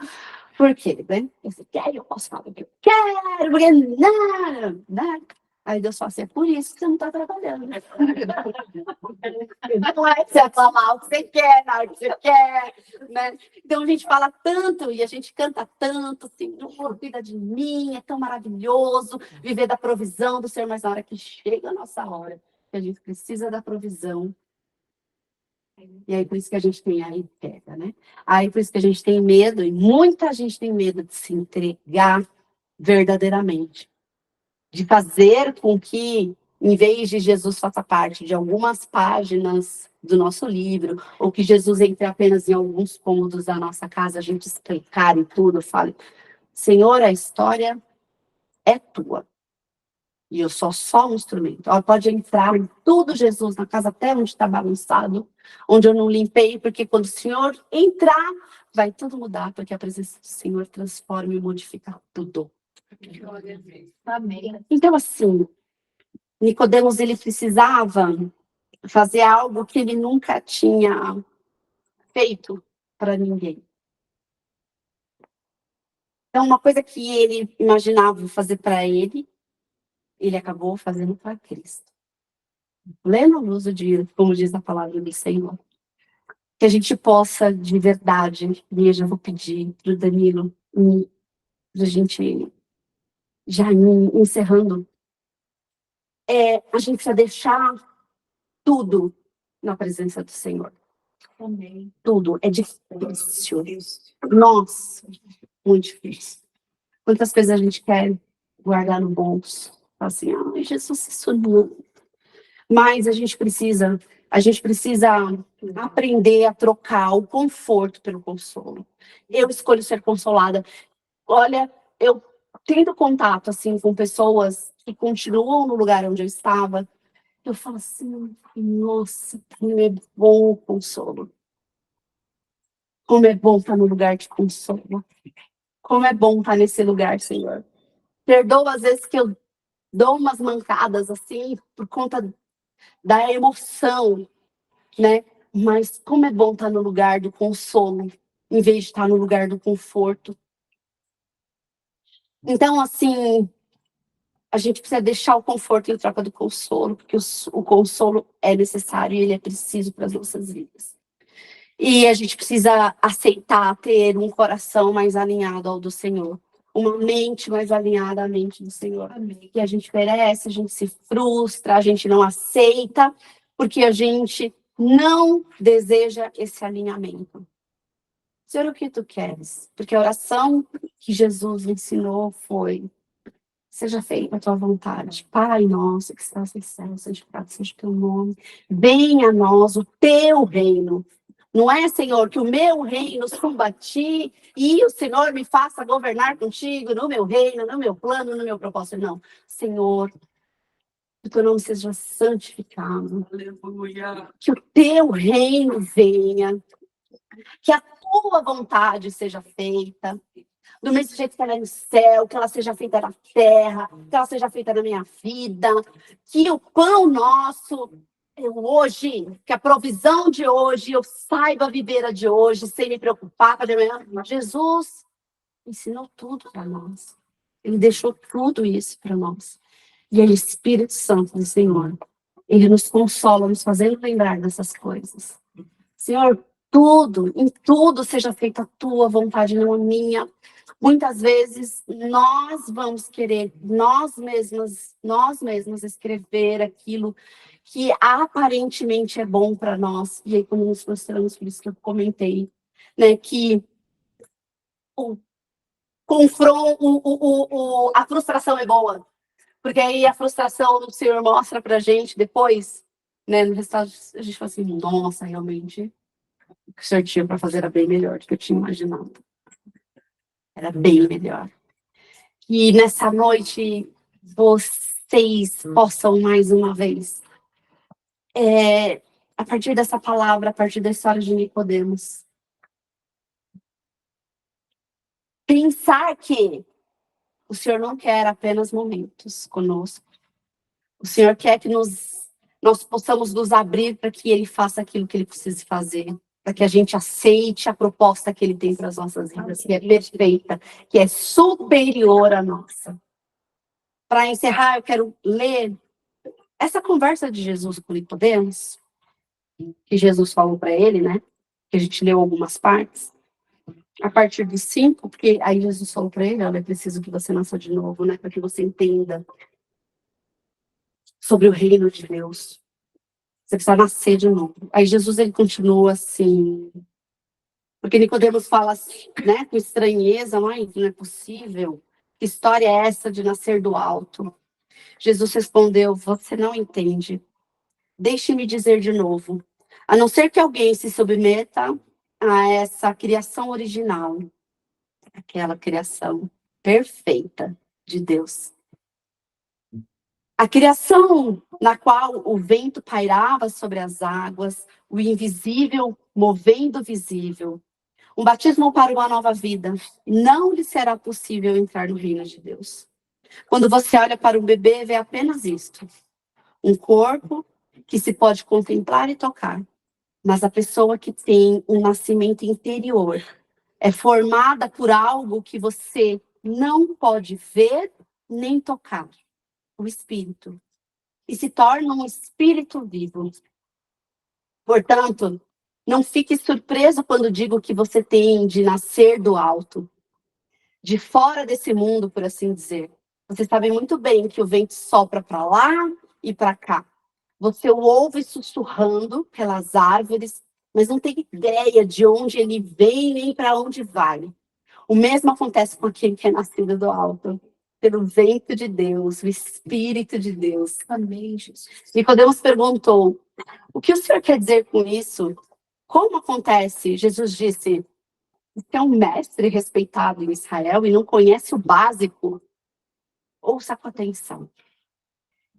Por quê, né? Você quer, eu posso falar o que eu quero, porque não, né? Aí Deus fala assim, é por isso que você não está trabalhando. Né? Não é que você vai falar o que você quer, na hora que você quer, né? Então a gente fala tanto e a gente canta tanto, Senhor, cuida de mim, é tão maravilhoso viver da provisão do Senhor, mas na hora que chega a nossa hora, que a gente precisa da provisão, e aí por isso que a gente tem aí pega, né? Aí por isso que a gente tem medo, e muita gente tem medo de se entregar verdadeiramente. De fazer com que, em vez de Jesus faça parte de algumas páginas do nosso livro, ou que Jesus entre apenas em alguns cômodos da nossa casa, a gente explicar e tudo, fale, Senhor, a história é tua. E eu sou só um instrumento. Ela pode entrar em tudo, Jesus, na casa até onde está bagunçado, onde eu não limpei, porque quando o Senhor entrar, vai tudo mudar, porque a presença do Senhor transforma e modifica tudo. Amém. Então, assim, Nicodemos, ele precisava fazer algo que ele nunca tinha feito para ninguém. Então, uma coisa que ele imaginava fazer para ele acabou fazendo para Cristo. Pleno uso de, como diz a palavra do Senhor. Que a gente possa, de verdade, igreja, eu vou pedir para o Danilo, para a gente já ir encerrando, a gente precisa deixar tudo na presença do Senhor. Amém. Tudo. É difícil. Nossa, muito difícil. Quantas coisas a gente quer guardar no bolso? Fala assim, ai, Jesus, isso não. Mas a gente precisa aprender a trocar o conforto pelo consolo. Eu escolho ser consolada. Olha, eu tendo contato assim com pessoas que continuam no lugar onde eu estava, eu falo assim, nossa, como é bom o consolo. Como é bom estar no lugar de consolo. Como é bom estar nesse lugar, Senhor. Perdoa às vezes que eu dou umas mancadas assim, por conta da emoção, né? Mas como é bom estar no lugar do consolo, em vez de estar no lugar do conforto. Então, assim, a gente precisa deixar o conforto em troca do consolo, porque o consolo é necessário e ele é preciso para as nossas vidas. E a gente precisa aceitar ter um coração mais alinhado ao do Senhor. Uma mente mais alinhada à mente do Senhor. Amém. Que a gente merece, a gente se frustra, a gente não aceita, porque a gente não deseja esse alinhamento. Senhor, o que tu queres? Porque a oração que Jesus ensinou foi: seja feita a tua vontade. Pai nosso que estás no céu, santificado seja o teu nome. Venha a nós o teu reino. Não é, Senhor, que o meu reino suba a ti e o Senhor me faça governar contigo no meu reino, no meu plano, no meu propósito. Não. Senhor, que o teu nome seja santificado. Aleluia. Que o teu reino venha. Que a tua vontade seja feita. Do mesmo jeito que ela é no céu, que ela seja feita na terra, que ela seja feita na minha vida. Que o pão nosso, hoje, que a provisão de hoje, eu saiba viver a de hoje, sem me preocupar com a de amanhã. Jesus ensinou tudo para nós. Ele deixou tudo isso para nós. E ele, Espírito Santo do Senhor, ele nos consola, nos fazendo lembrar dessas coisas. Senhor, em tudo seja feita a tua vontade, não a minha. Muitas vezes nós vamos querer, nós mesmas escrever aquilo que aparentemente é bom para nós. E aí, quando nos frustramos, por isso que eu comentei, né, que o confronto, a frustração é boa. Porque aí a frustração do Senhor mostra pra gente depois, né, no resultado, a gente fala assim, nossa, realmente, o que o Senhor tinha para fazer era bem melhor do que eu tinha imaginado. Era bem melhor. E nessa noite, vocês possam mais uma vez, a partir dessa palavra, a partir da história de Nicodemos, pensar que o Senhor não quer apenas momentos conosco. O Senhor quer que nós possamos nos abrir para que Ele faça aquilo que Ele precisa fazer. para que a gente aceite a proposta que ele tem para as nossas vidas, que é perfeita, que é superior à nossa. Para encerrar, eu quero ler essa conversa de Jesus com Nicodemos, que Jesus falou para ele, né? Que a gente leu algumas partes. A partir dos 5, porque aí Jesus falou para ele, olha, é preciso que você nasça de novo, né? Para que você entenda sobre o reino de Deus. Você precisa nascer de novo. Aí Jesus, ele continua assim, porque Nicodemos fala, né, com estranheza, mas não é possível. Que história é essa de nascer do alto? Jesus respondeu, você não entende. Deixe-me dizer de novo. A não ser que alguém se submeta a essa criação original, aquela criação perfeita de Deus. A criação na qual o vento pairava sobre as águas, o invisível movendo o visível. Um batismo para uma nova vida. Não lhe será possível entrar no reino de Deus. Quando você olha para um bebê, vê apenas isto. Um corpo que se pode contemplar e tocar. Mas a pessoa que tem um nascimento interior é formada por algo que você não pode ver nem tocar. O espírito. E se torna um espírito vivo. Portanto, não fique surpreso quando digo que você tem de nascer do alto, de fora desse mundo, por assim dizer. Você sabe muito bem que o vento sopra para lá e para cá. Você o ouve sussurrando pelas árvores, mas não tem ideia de onde ele vem nem para onde vai. O mesmo acontece com quem é nascido do alto, pelo vento de Deus, o Espírito de Deus. Amém, Jesus. Nicodemos perguntou, o que o senhor quer dizer com isso? Como acontece? Jesus disse, você é um mestre respeitado em Israel e não conhece o básico? Ouça com atenção.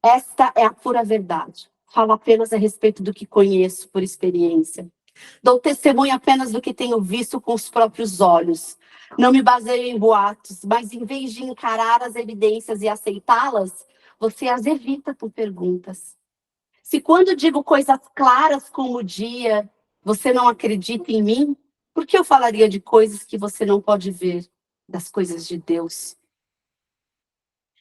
Esta é a pura verdade. Falo apenas a respeito do que conheço por experiência. Dou testemunho apenas do que tenho visto com os próprios olhos. Não me baseio em boatos, mas em vez de encarar as evidências e aceitá-las, você as evita por perguntas. Se quando digo coisas claras como o dia, você não acredita em mim, por que eu falaria de coisas que você não pode ver, das coisas de Deus?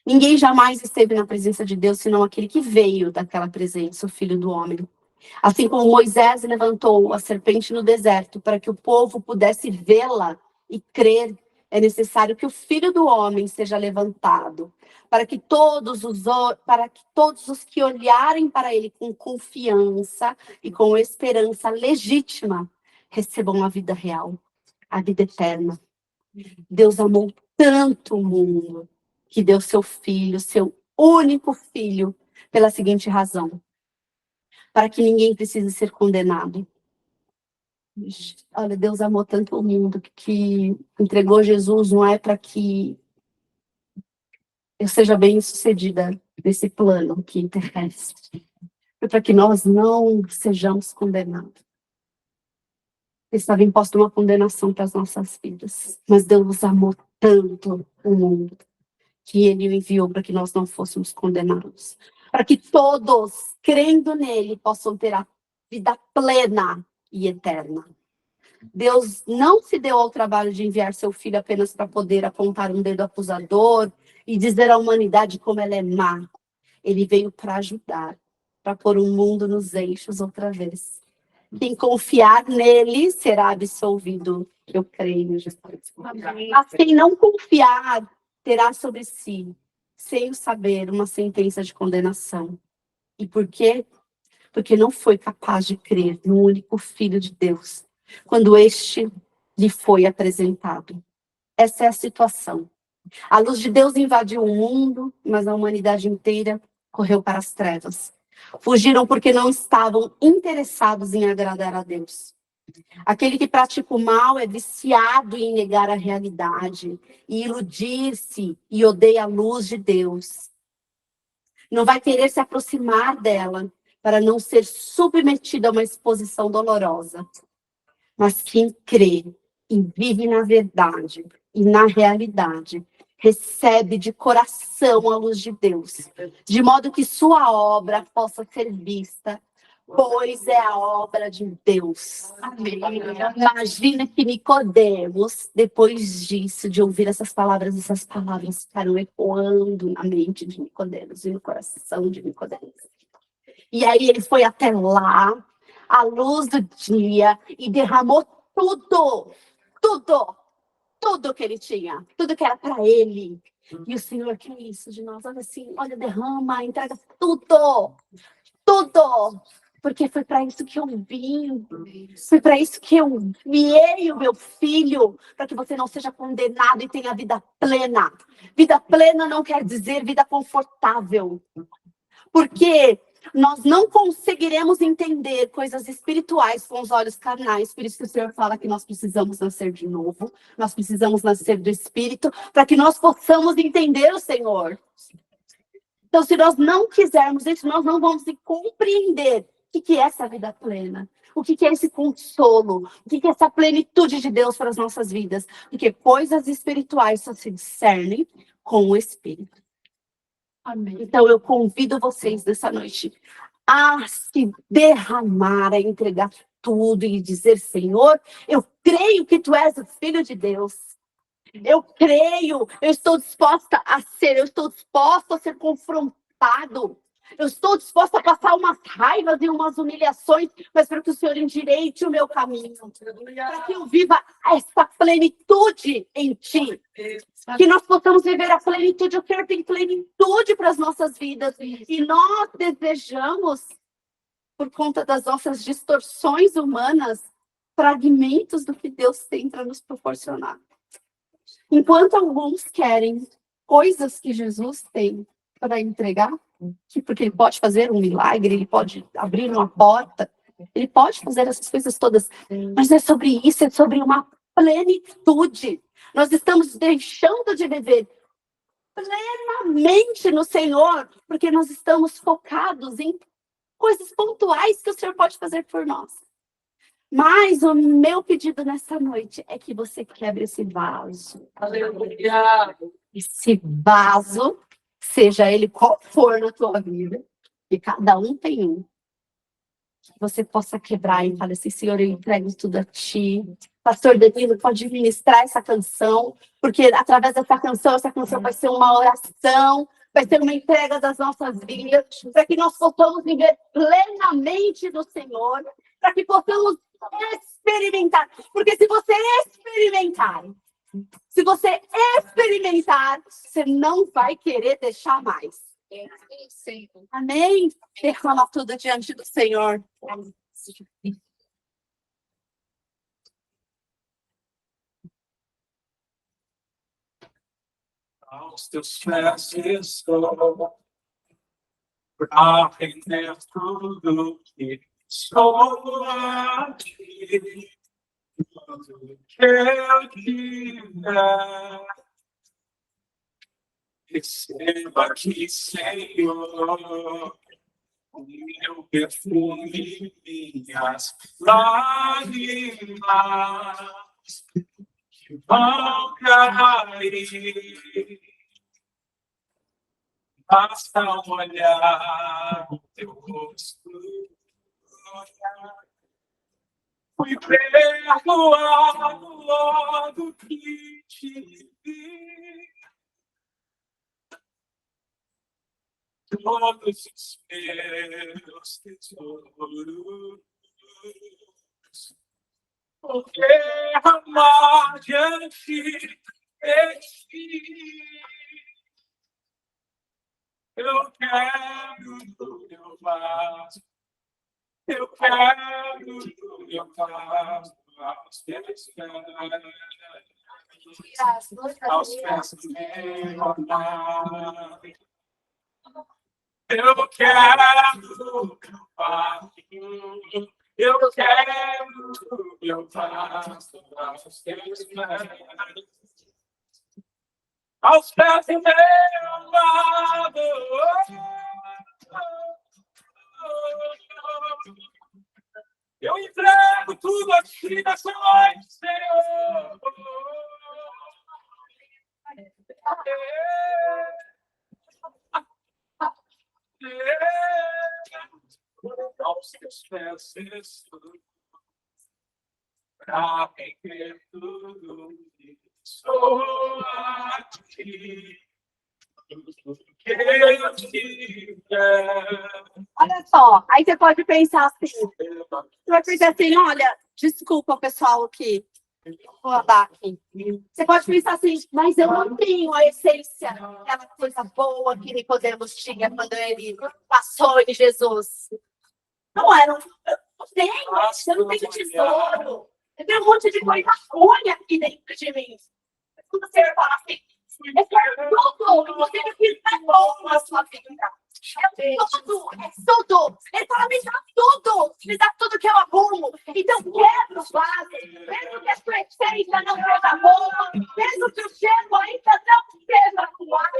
Ninguém jamais esteve na presença de Deus, senão aquele que veio daquela presença, o Filho do Homem. Assim como Moisés levantou a serpente no deserto para que o povo pudesse vê-la e crer, é necessário que o Filho do Homem seja levantado, para que todos os que olharem para ele com confiança e com esperança legítima recebam a vida real, a vida eterna. Deus amou tanto o mundo que deu seu filho, seu único filho, pela seguinte razão: para que ninguém precise ser condenado. Olha, Deus amou tanto o mundo que entregou Jesus, não é para que eu seja bem-sucedida nesse plano que terrestre, é para que nós não sejamos condenados. Estava imposta uma condenação para as nossas vidas, mas Deus amou tanto o mundo que ele o enviou para que nós não fôssemos condenados, para que todos, crendo nele, possam ter a vida plena e eterna. Deus não se deu ao trabalho de enviar seu filho apenas para poder apontar um dedo acusador e dizer à humanidade como ela é má. Ele veio para ajudar, para pôr o mundo nos eixos outra vez. Quem confiar nele será absolvido. Eu creio, Jesus. Mas quem não confiar terá sobre si, sem o saber, uma sentença de condenação. E por quê? Porque não foi capaz de crer no único Filho de Deus, quando este lhe foi apresentado. Essa é a situação. A luz de Deus invadiu o mundo, mas a humanidade inteira correu para as trevas. Fugiram porque não estavam interessados em agradar a Deus. Aquele que pratica o mal é viciado em negar a realidade e iludir-se e odeia a luz de Deus. Não vai querer se aproximar dela para não ser submetido a uma exposição dolorosa. Mas quem crê e vive na verdade e na realidade, recebe de coração a luz de Deus, de modo que sua obra possa ser vista pois é a obra de Deus. Amém. Imagina que Nicodemos, depois disso, de ouvir essas palavras ficaram ecoando na mente de Nicodemos e no coração de Nicodemos. E aí ele foi até lá, à luz do dia, e derramou tudo que ele tinha, tudo que era para ele. E o Senhor quer isso de nós, olha assim, olha, derrama, entrega tudo, porque foi para isso que eu vim, foi para isso que eu enviei o meu filho, para que você não seja condenado e tenha vida plena. Vida plena não quer dizer vida confortável, porque nós não conseguiremos entender coisas espirituais com os olhos carnais. Por isso que o Senhor fala que nós precisamos nascer de novo. Nós precisamos nascer do Espírito para que nós possamos entender o Senhor. Então, se nós não quisermos isso, nós não vamos compreender o que é essa vida plena. O que é esse consolo? O que é essa plenitude de Deus para as nossas vidas? Porque coisas espirituais só se discernem com o Espírito. Amém. Então, eu convido vocês nessa noite a se derramar, a entregar tudo e dizer, Senhor, eu creio que Tu és o Filho de Deus. Eu creio, eu estou disposta a ser confrontado. Eu estou disposta a passar umas raivas e umas humilhações, mas para que o Senhor endireite o meu caminho. Para que eu viva essa plenitude em Ti. Que nós possamos viver a plenitude. O Senhor tem plenitude para as nossas vidas. E nós desejamos, por conta das nossas distorções humanas, fragmentos do que Deus tem para nos proporcionar. Enquanto alguns querem coisas que Jesus tem para entregar, porque ele pode fazer um milagre, ele pode abrir uma porta, ele pode fazer essas coisas todas, mas é sobre isso, é sobre uma plenitude. Nós estamos deixando de viver plenamente no Senhor, porque nós estamos focados em coisas pontuais que o Senhor pode fazer por nós. Mas o meu pedido nessa noite é que você quebre esse vaso. Aleluia! Esse vaso, seja ele qual for na tua vida, e cada um tem um, que você possa quebrar e falar assim, Senhor, eu entrego tudo a Ti. Pastor Danilo pode ministrar essa canção, porque através dessa canção vai ser uma oração, vai ser uma entrega das nossas vidas, para que nós possamos viver plenamente no Senhor, para que possamos experimentar. Porque se você experimentar, você não vai querer deixar mais. Amém? Derrama tudo diante do Senhor. Aos teus pés estou, para render tudo que sou aqui. Tudo que eu quiser, receba aqui, Senhor, o meu perfume, minhas lágrimas que vão cair. Basta olhar o teu rosto. Fui perdoado logo que te vi. Todos os meus tesouros, vou derramar diante de ti. Eu quero do meu vaso, eu quero do meu vaso, aos pés do meu amado. Eu quero do meu vaso, eu quero do meu vaso, aos pés do meu amado. Aos pés do meu amado, eu entrego tudo a Ti nessa noite, Senhor. Aos teus teus pés, Jesus. Pra quem quer tudo, sou aqui. Eu te quero. Olha só, aí você pode pensar assim, você vai pensar assim, olha, desculpa pessoal que vou andar aqui. Você pode pensar assim, mas eu não tenho a essência, aquela coisa boa que Nicodemos tinha quando ele passou em Jesus. Não era, eu não tenho, eu não tenho tesouro, eu tenho um monte de coisa ruim aqui dentro de mim. Quando você fala assim, eu quero tudo, e você me fiz bom na sua vida. É tudo. Ele fala, me dá tudo que eu arrumo. Então, quebra o vaso, mesmo que a sua essência não seja boa, mesmo que o cheiro ainda não seja boa.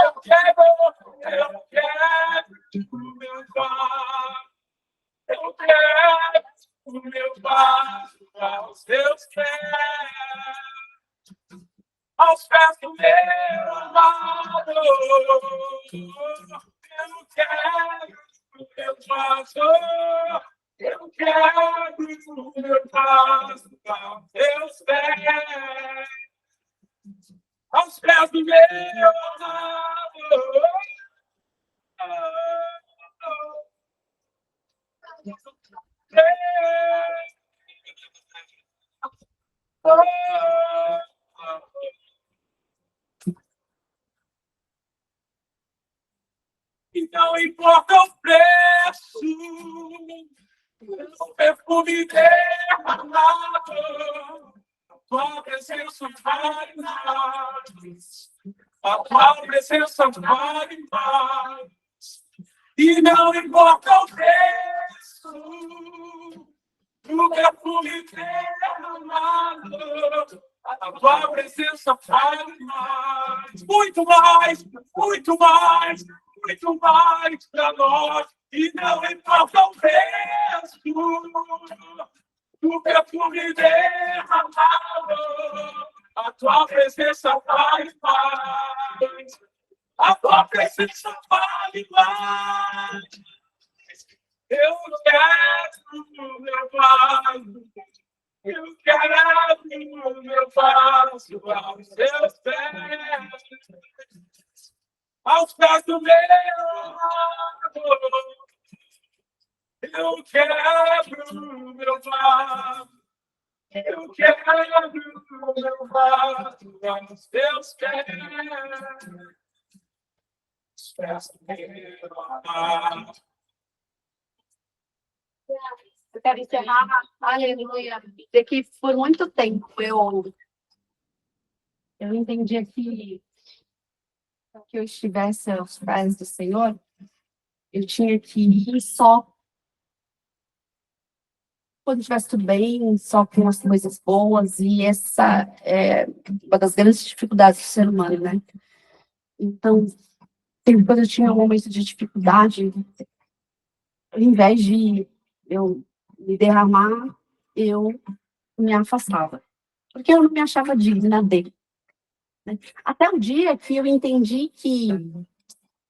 Eu quero o meu pai. Eu quero o meu pai aos teus pés. Aos pés do meu amado, eu quero o meu pastor, eu quero o meu pastor aos teus pés, aos pés do meu amado. E não importa o preço, o perfume derramado, a tua presença vale mais, a tua presença vale mais. E não importa o preço, o perfume derramado, a tua presença vale mais, muito mais, muito mais. Muito mais para nós, e não importa o preço, o perfume derramado, a tua presença vale mais, a tua presença vale mais. Eu quero meu Pai, eu quero meu Pai, aos teus pés. Aos pés do meu amado, eu quero meu pai, eu quero meu pai, aos teus pés, aos pés do meu amado. Eu quero encerrar, aleluia, dizer que por muito tempo eu entendi que para que eu estivesse aos pés do Senhor, eu tinha que ir só quando estivesse tudo bem, só com as coisas boas, e essa é uma das grandes dificuldades do ser humano, né? Então, sempre quando eu tinha um momento de dificuldade, ao invés de eu me derramar, eu me afastava, porque eu não me achava digna dele. Né? Até o dia que eu entendi que,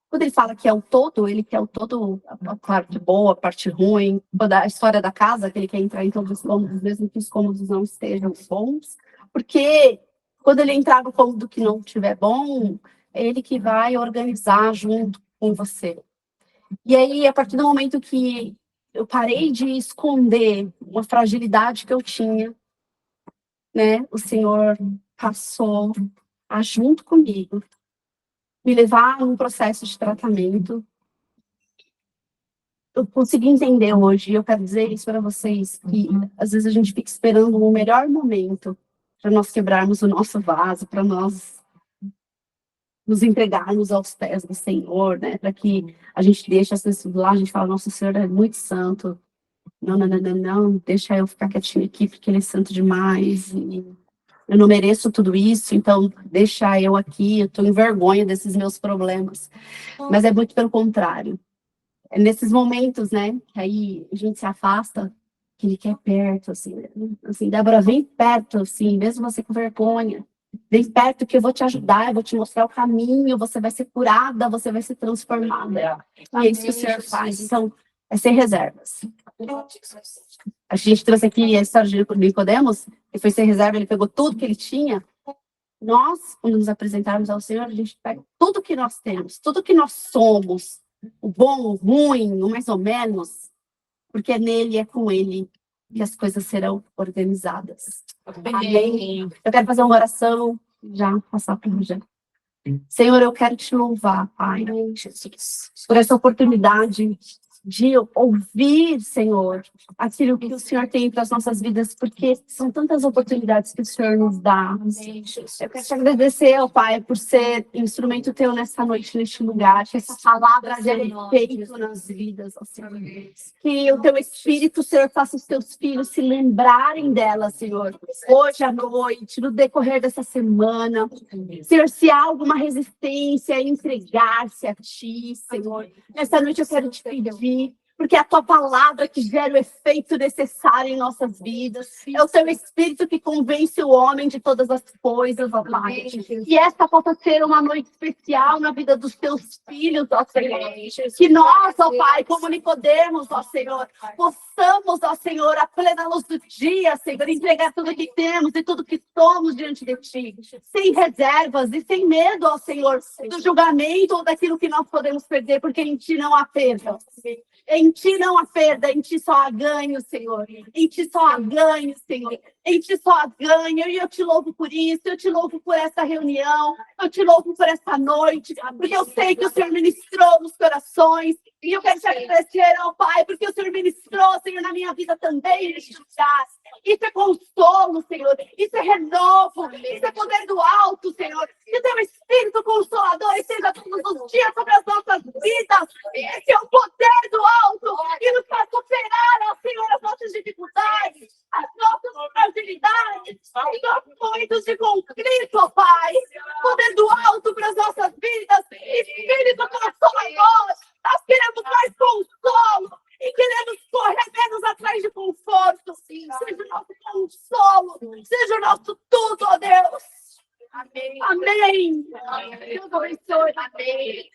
quando ele fala que é o todo, ele quer o todo, a parte boa, a parte ruim, toda a história da casa, que ele quer entrar em todos os cômodos, mesmo que os cômodos não estejam bons, porque quando ele entrar no cômodo que não estiver bom, é ele que vai organizar junto com você. E aí, a partir do momento que eu parei de esconder uma fragilidade que eu tinha, né, o Senhor passou a, junto comigo, me levar a um processo de tratamento. Eu consegui entender hoje, e eu quero dizer isso para vocês, que às vezes a gente fica esperando o melhor momento para nós quebrarmos o nosso vaso, para nós nos entregarmos aos pés do Senhor, né? Para que a gente deixe as coisas lá, a gente fala, nossa, o Senhor é muito santo. Não, não, não, não, não, deixa eu ficar quietinho aqui, porque Ele é santo demais, e eu não mereço tudo isso, então deixa eu aqui, eu estou em vergonha desses meus problemas. Mas é muito pelo contrário. É nesses momentos, né, que aí a gente se afasta, que Ele quer perto, assim, né? Assim, Débora, vem perto, assim, mesmo você com vergonha, Vem perto que eu vou te ajudar, eu vou te mostrar o caminho, você vai ser curada, você vai ser transformada. E é isso que o Senhor faz. Então, é sem reservas. A gente trouxe aqui a história de Nicodemos, ele foi sem reserva, ele pegou tudo que ele tinha. Nós, quando nos apresentarmos ao Senhor, a gente pega tudo que nós temos, tudo que nós somos, o bom, o ruim, o mais ou menos, porque é nele, é com ele que as coisas serão organizadas. Amém. Eu quero fazer uma oração, já passar para o Jean. Senhor, eu quero te louvar, Pai, por essa oportunidade de ouvir, Senhor, aquilo que o Senhor tem para as nossas vidas, porque são tantas oportunidades que o Senhor nos dá. Eu quero te agradecer, ó Pai, por ser instrumento teu nessa noite, neste lugar, que essa palavra gere efeito nas vidas, ó Senhor. Que o teu Espírito, Senhor, faça os teus filhos se lembrarem dela, Senhor, hoje à noite, no decorrer dessa semana. Senhor, se há alguma resistência, entregar-se a ti, Senhor. Nessa noite eu quero te pedir, porque é a tua palavra que gera o efeito necessário em nossas vidas. É o teu Espírito que convence o homem de todas as coisas, ó Pai. Que esta possa ser uma noite especial na vida dos teus filhos, ó Senhor. Que nós, ó Pai, como Nicodemos, ó Senhor, possamos, ó Senhor, a plena luz do dia, Senhor, entregar tudo que temos e tudo que somos diante de Ti. Sem reservas e sem medo, ó Senhor, do julgamento ou daquilo que nós podemos perder, porque em Ti não há perda. Em Ti não há perda, em Ti só há ganho, Senhor. Em Ti só há ganho, Senhor. Em Ti só há ganho. E eu te louvo por isso, eu te louvo por essa reunião, eu te louvo por essa noite, porque eu sei que o Senhor ministrou nos corações. E eu quero te agradecer, ó Pai, porque o Senhor ministrou, Senhor, na minha vida também, neste lugar. Isso é consolo, Senhor. Isso é renovo. Isso é poder do alto, Senhor. Que o teu Espírito Consolador esteja todos os dias sobre as nossas vidas. Esse é o poder do alto que nos faz superar, ó Senhor, as nossas dificuldades, as nossas fragilidades, os nossos momentos de conflito, ó Pai. Poder do alto para as nossas vidas. Espírito Consolador. Nós queremos mais consolo e queremos correr menos atrás de conforto. Seja o nosso consolo, seja o nosso tudo, ó Deus. Amém. Amém. Deus abençoe. Amém.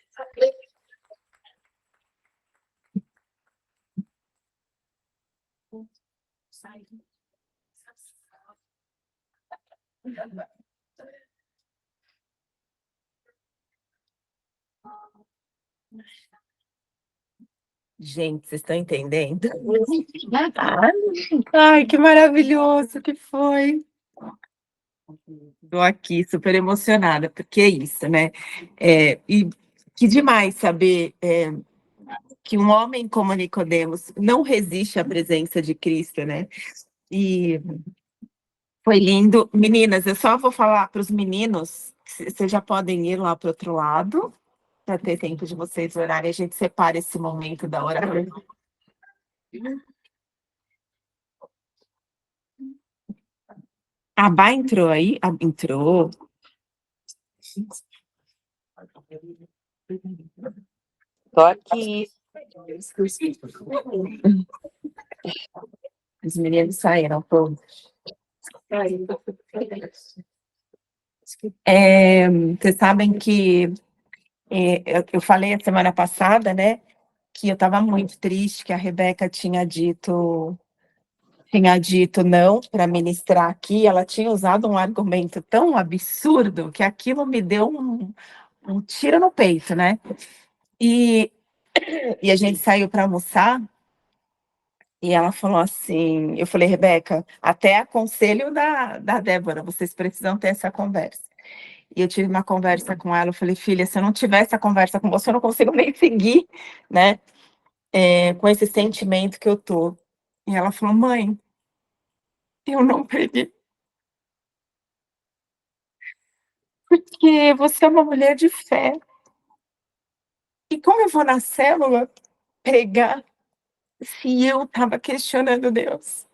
Gente, vocês estão entendendo? Ai, que maravilhoso que foi. Estou aqui super emocionada, porque é isso, né? E que demais saber que um homem como Nicodemos não resiste à presença de Cristo, né? E foi lindo. Meninas, eu só vou falar para os meninos, vocês já podem ir lá para o outro lado, para ter tempo de vocês orarem, a gente separa esse momento da oração. A Bá entrou aí? Entrou. Tô aqui. Os meninos saíram todos. Vocês sabem que eu falei a semana passada, né, que eu estava muito triste, que a Rebeca tinha dito não para ministrar aqui. Ela tinha usado um argumento tão absurdo que aquilo me deu um tiro no peito, né? E a gente saiu para almoçar e ela falou assim, eu falei, Rebeca, até aconselho da Débora, vocês precisam ter essa conversa. E eu tive uma conversa com ela, eu falei, filha, se eu não tiver essa conversa com você, eu não consigo nem seguir, né? Com esse sentimento que eu tô. E ela falou, mãe, eu não perdi. Porque você é uma mulher de fé. E como eu vou na célula pregar se eu estava questionando Deus?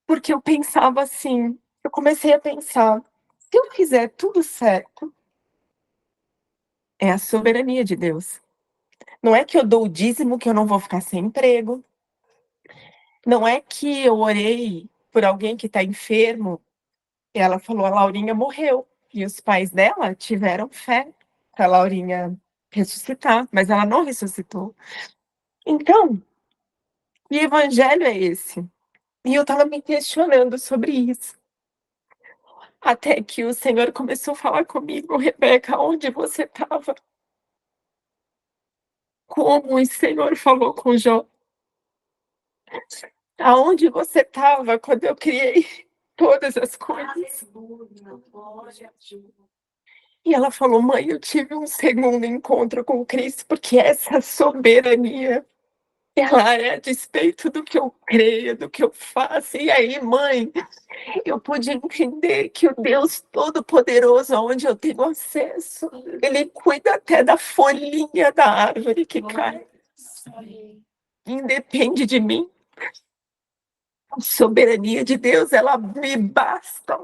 Porque eu pensava assim, eu comecei a pensar, se eu fizer tudo certo, é a soberania de Deus. Não é que eu dou o dízimo que eu não vou ficar sem emprego. Não é que eu orei por alguém que está enfermo E ela falou: a Laurinha morreu. E os pais dela tiveram fé para a Laurinha ressuscitar, mas ela não ressuscitou. Então, que evangelho é esse? E eu estava me questionando sobre isso. Até que o Senhor começou a falar comigo: Rebeca, onde você estava? Como o Senhor falou com Jó? Aonde você estava quando eu criei todas as coisas? E ela falou: mãe, eu tive um segundo encontro com Cristo, porque essa soberania, ela é a despeito do que eu creio, do que eu faço. E aí, mãe, eu pude entender que o Deus Todo-Poderoso, aonde eu tenho acesso, Ele cuida até da folhinha da árvore que cai. Independe de mim. A soberania de Deus, ela me basta.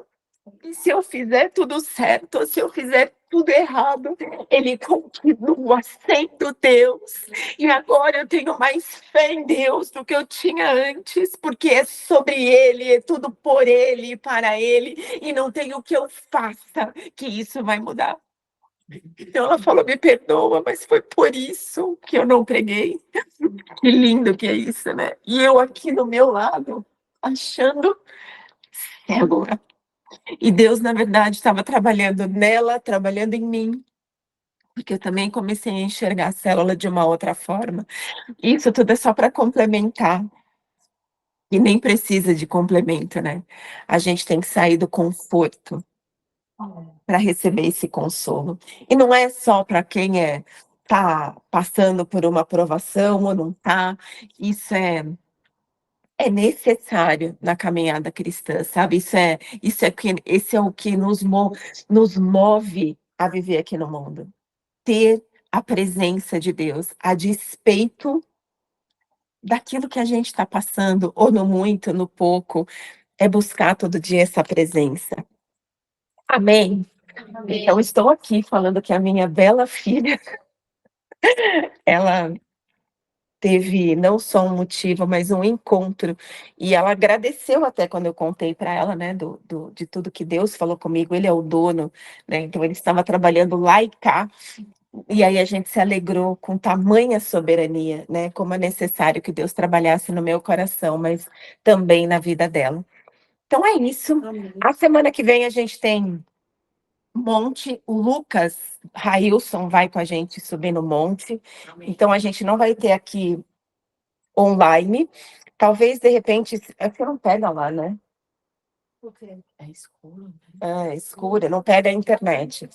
E se eu fizer tudo certo, ou se eu fizer tudo errado, Ele continua sendo Deus. E agora eu tenho mais fé em Deus do que eu tinha antes, porque é sobre Ele, é tudo por Ele e para Ele, e não tem o que eu faça que isso vai mudar. Então ela falou: me perdoa, mas foi por isso que eu não preguei. Que lindo que é isso, né? E eu aqui do meu lado, achando célula. E Deus, na verdade, estava trabalhando nela, trabalhando em mim, porque eu também comecei a enxergar a célula de uma outra forma. Isso tudo é só para complementar. E nem precisa de complemento, né? A gente tem que sair do conforto para receber esse consolo. E não é só para quem tá passando por uma aprovação ou não tá. Isso é necessário na caminhada cristã, sabe? Esse é o que nos move a viver aqui no mundo. Ter a presença de Deus, a despeito daquilo que a gente está passando, ou no muito, no pouco, é buscar todo dia essa presença. Amém? Amém. Então, estou aqui falando que a minha bela filha, ela teve não só um motivo, mas um encontro. E ela agradeceu até quando eu contei para ela, né, de tudo que Deus falou comigo. Ele é o dono, né? Então ele estava trabalhando lá e cá. E aí a gente se alegrou com tamanha soberania, né? Como é necessário que Deus trabalhasse no meu coração, mas também na vida dela. Então é isso. Amém. A semana que vem a gente tem monte. O Lucas Railson vai com a gente subir no monte. Então a gente não vai ter aqui online. Talvez, de repente, é que não pega lá, né? É escuro. É escura, não pega a internet.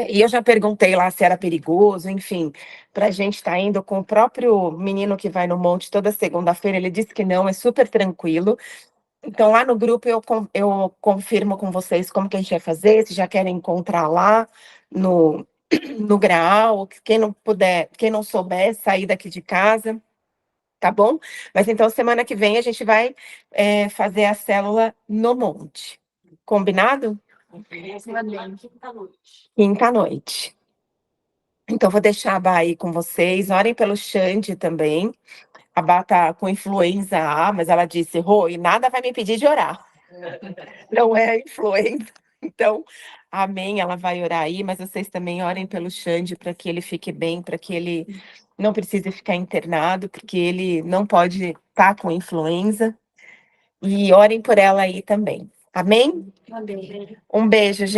E eu já perguntei lá se era perigoso, enfim, para a gente estar indo com o próprio menino que vai no monte toda segunda-feira, ele disse que não, é super tranquilo. Então, lá no grupo eu confirmo com vocês como que a gente vai fazer, se já querem encontrar lá no, no Graal, quem não puder, quem não souber, sair daqui de casa, tá bom? Mas então, semana que vem a gente vai fazer a célula no monte. Combinado? Quinta-noite. Então, vou deixar a Bá aí com vocês. Orem pelo Xande também. A Bá tá com influenza A, mas ela disse: Rô, e nada vai me impedir de orar. Não é a influenza. Então, amém, ela vai orar aí, mas vocês também orem pelo Xande para que ele fique bem, para que ele não precise ficar internado, porque ele não pode estar com influenza. E orem por ela aí também. Amém? Amém. Um beijo, gente.